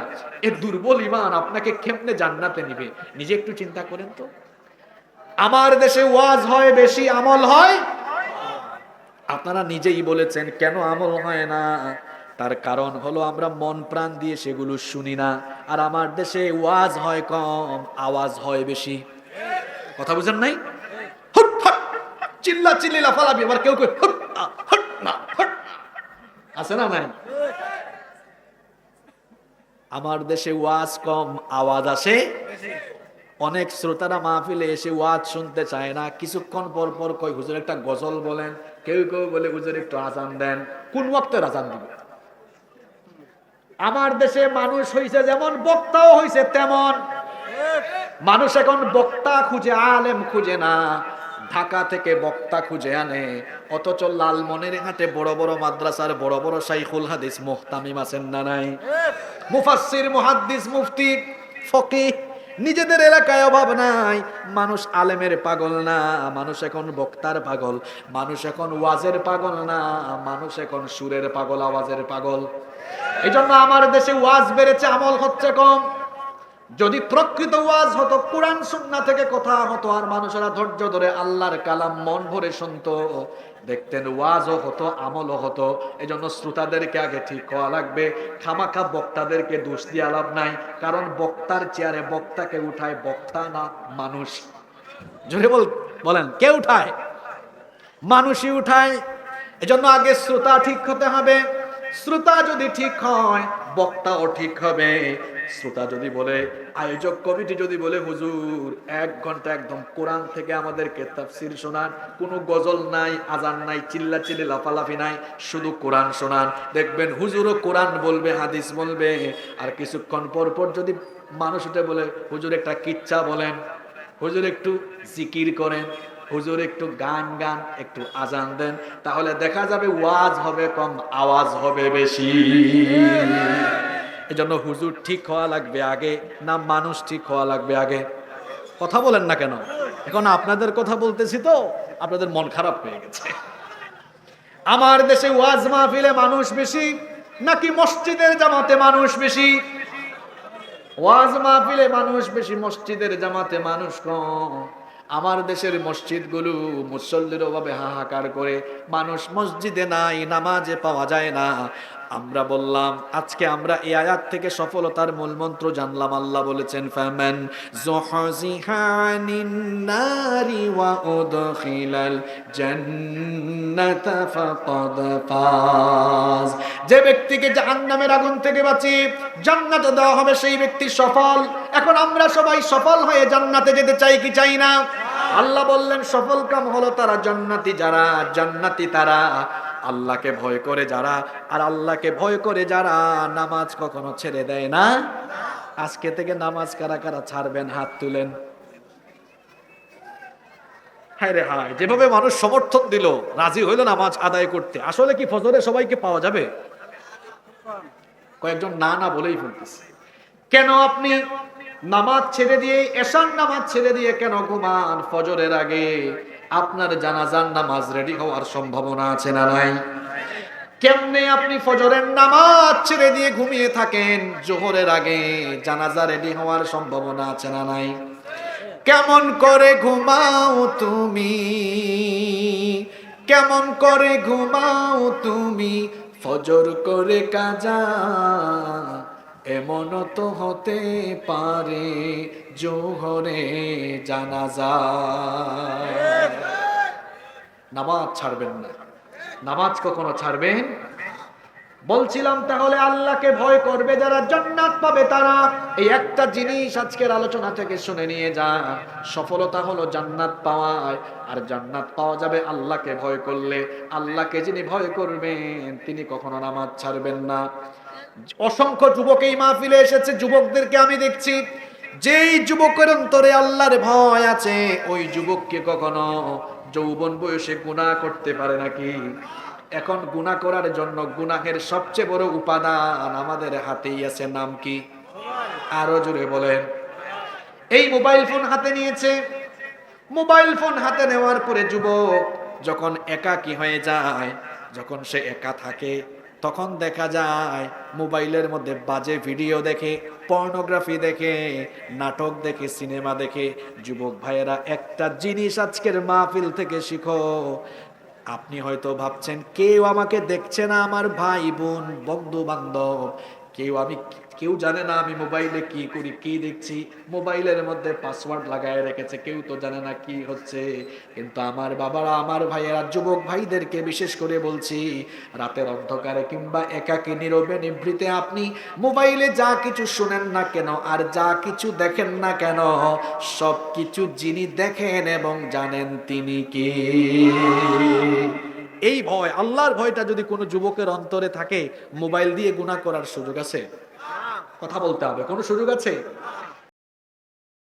এ দুর্বল ঈমান আপনাকে কেমনে জান্নাতে নিবে? নিজে একটু চিন্তা করেন তো। আমার দেশে ওয়াজ হয় বেশি, আমল হয়? আপনারা নিজেই বলেছেন কেন আমল হয় না, তার কারণ হলো আমরা মন প্রাণ দিয়ে সেগুলো শুনি না। আর আমার দেশে ওয়াজ হয় কম, আওয়াজ হয় বেশি। কথা বুঝেন নাই? হুট হাট চিল্লা চিল্লি লাফালাফি, আবার কেউ কেউ হুট না হুট না হুট আছে না নাই? আমার দেশে ওয়াজ কম, আওয়াজ আসে। অনেক শ্রোতারা মাহফিলে এসে ওয়াজ শুনতে চায় না, কিছুক্ষণ পর পর কয় হুজুর একটা গজল বলেন, কেউ কেউ বলে হুজুর একটু আজান দেন। কোন ওয়াক্তের আজান দিবে? আমার দেশে মানুষ হইছে যেমন, বক্তাও হইছে তেমন। মানুষ এখন বক্তা খুঁজে, আলেম খুঁজে না, ঢাকা থেকে বক্তা খুঁজে আনে। অথচ লালমনিরহাটে বড় বড় মাদ্রাসার বড় বড় শাইখুল হাদিস মুহতামিম আছেন না নাই? মুফাসসির, মুহাদ্দিস, মুফতি, ফকিহ নিজেদের এলাকায় অভাব নাই। মানুষ আলেমের পাগল না, মানুষ এখন বক্তার পাগল। মানুষ এখন ওয়াজের পাগল না, মানুষ এখন সুরের পাগল, আওয়াজের পাগল। এই জন্য আমার দেশে ওয়াজ বেড়েছে, আমল হচ্ছে কম। যদি প্রকৃত ওয়াজ হতো, কোরআন সুন্নাহ থেকে কথা হতো, আর মানুষেরা ধৈর্য ধরে আল্লাহর কালাম মন ভরে শুনতো, দেখতেন ওয়াজও হতো, আমলও হতো। এই জন্য শ্রোতাদেরকে আগে ঠিক হওয়া লাগবে। খামাখা বক্তাদেরকে দোষ দিয়ে লাভ নাই, কারণ বক্তার চেয়ারে বক্তাকে উঠায় বক্তা না মানুষ। জোরে বলেন, কে উঠায়? মানুষই উঠায়। এজন্য আগে শ্রোতা ঠিক হতে হবে। শ্রোতা যদি ঠিক হয়, বক্তাও ঠিক হবে। শ্রোতা যদি বলে, আয়োজক কমিটি যদি বলে হুজুর 1 ঘন্টা একদম কোরআন থেকে আমাদেরকে তাফসীর শোনান, কোনো গজল নাই, আজান নাই, চিল্লাচিল্লি লাফালাফি নাই, শুধু কোরআন শোনান, দেখবেন হুজুরও কোরআন বলবে, হাদিস বলবে। আর কিছুক্ষণ পর পর যদি মানুষ উঠে বলে হুজুর একটা কিচ্ছা বলেন, হুজুর একটু জিকির করেন, হুজুর একটু গান গান, একটু আজান দেন, তাহলে দেখা যাবে ওয়াজ হবে কম, আওয়াজ হবে বেশি। এজন্য হুজুর ঠিক হওয়া লাগবে আগে, না মানুষ ঠিক হওয়া লাগবে আগে? কথা বলেন না কেন? এখন আপনাদের কথা বলতেছি তো আপনাদের মন খারাপ হয়ে গেছে। আমার দেশে ওয়াজ মাহফিলে মানুষ বেশি নাকি মসজিদের জামাতে মানুষ বেশি? ওয়াজ মাহফিলে মানুষ বেশি, মসজিদের জামাতে মানুষ কম। আমার দেশের মসজিদগুলো মুসল্লির অভাবে হাহাকার করে, মানুষ মসজিদে নাই, নামাজে পাওয়া যায় না। আমরা বললাম আজকে আমরা এই আয়াত থেকে সফলতার মূল মন্ত্র জানলাম। আল্লাহ বলেছেন ফামান যুহজিহা আনিন নারি ওয়া উদখিলাল জান্নাতা ফাকাদ ফাজ। যে ব্যক্তিকে জাহান্নামের আগুন থেকে বাঁচিয়ে জান্নাতে দেওয়া হবে সেই ব্যক্তি সফল। এখন আমরা সবাই সফল হয়ে জান্নাতে যেতে চাই কি চাই না? আল্লাহ বললেন সফল কাম হলো তারা জান্নাতি, যারা জান্নাতি তারা আল্লাহকে ভয় করে যারা। আর আল্লাহকে ভয় করে যারা নামাজ কখনো ছেড়ে দেয় না। আজকে থেকে নামাজ কারা কারা ছাড়বেন? হাত তুলেন। হায় রে হায়, যেভাবে মানুষ সমর্থন দিল, রাজি হইল নামাজ আদায় করতে, আসলে কি ফজরে সবাইকে পাওয়া যাবে? কয়েকজন না না বলেই ফেলতেছে। কেন আপনি নামাজ ছেড়ে দিয়ে, এশার নামাজ ছেড়ে দিয়ে কেন ঘুমান? ফজরের আগে আপনার জানাজার নামাজ রেডি হওয়ার সম্ভাবনা আছে না নাই? কেমনে আপনি ফজরের নামাজ ছেড়ে দিয়ে ঘুমিয়ে থাকেন, জোহরের আগে জানাজা রেডি হওয়ার সম্ভাবনা আছে না নাই? কেমন করে ঘুমাও তুমি, কেমন করে ঘুমাও তুমি, ফজর করে কাজা, এমন তো হতে পারে জোহরে জানাজা। নামাজ ছাড়বেন না, নামাজ কখনো ছাড়বেন। বলছিলাম তাহলে আল্লাহকে ভয় করবে যারা জান্নাত পাবে তারা। এই একটা জিনিস আজকের আলোচনা থেকে শুনে নিয়ে যা, সফলতা হলো জান্নাত পাওয়ায়। আর জান্নাত পাওয়া যাবে আল্লাহকে ভয় করলে। আল্লাহকে যিনি ভয় করবেন তিনি কখনো নামাজ ছাড়বেন না। অসংখ্য যুবক এই মাহফিলে এসেছে, যুবকদেরকে আমি দেখছি, যেই যুবকের অন্তরে আল্লাহর ভয় আছে ওই যুবককে কখনো যৌবন বয়সে গুনাহ করতে পারে নাকি? এখন গুনাহ করার জন্য গুনাহের সবচেয়ে বড় উপাদান আমাদের হাতেই আছে, নাম কি? আরো জোরে বলেন। এই মোবাইল ফোন হাতে নিয়েছে। মোবাইল ফোন হাতে নেওয়ার পরে যুবক যখন একাকী হয়ে যায়, যখন সে একা থাকে, তখন দেখা যায় মোবাইলের মধ্যে বাজে ভিডিও দেখে, পর্নোগ্রাফি দেখে, নাটক দেখে, সিনেমা দেখে। যুবক ভাইয়েরা, একটা জিনিস আজকের মাহফিল থেকে শিখো। আপনি হয়তো ভাবছেন কেউ আমাকে দেখছে না, আমার ভাই বোন বন্ধু বান্ধব কেউ জানে না আমি মোবাইলে কি করি, কি দেখছি। মোবাইলের মধ্যে পাসওয়ার্ড লাগায় রেখেছে, কেউ তো জানে না কি হচ্ছে। কিন্তু আমার বাবারা, আমার ভাইয়েরা, যুবক ভাইদেরকে বিশেষ করে বলছি, রাতের অন্ধকারে কিংবা একাকী নীরবে নিভৃতে আপনি মোবাইলে যা কিছু শুনেন না কেন আর যা কিছু দেখেন না কেন, সব কিছু যিনি দেখেন এবং জানেন তিনি কে। এই ভয়, আল্লাহর ভয়টা যদি কোনো যুবকের অন্তরে থাকে, মোবাইল দিয়ে গুনাহ করার সুযোগ আছে? কথা বলতে হবে, কোনো সুযোগ আছে?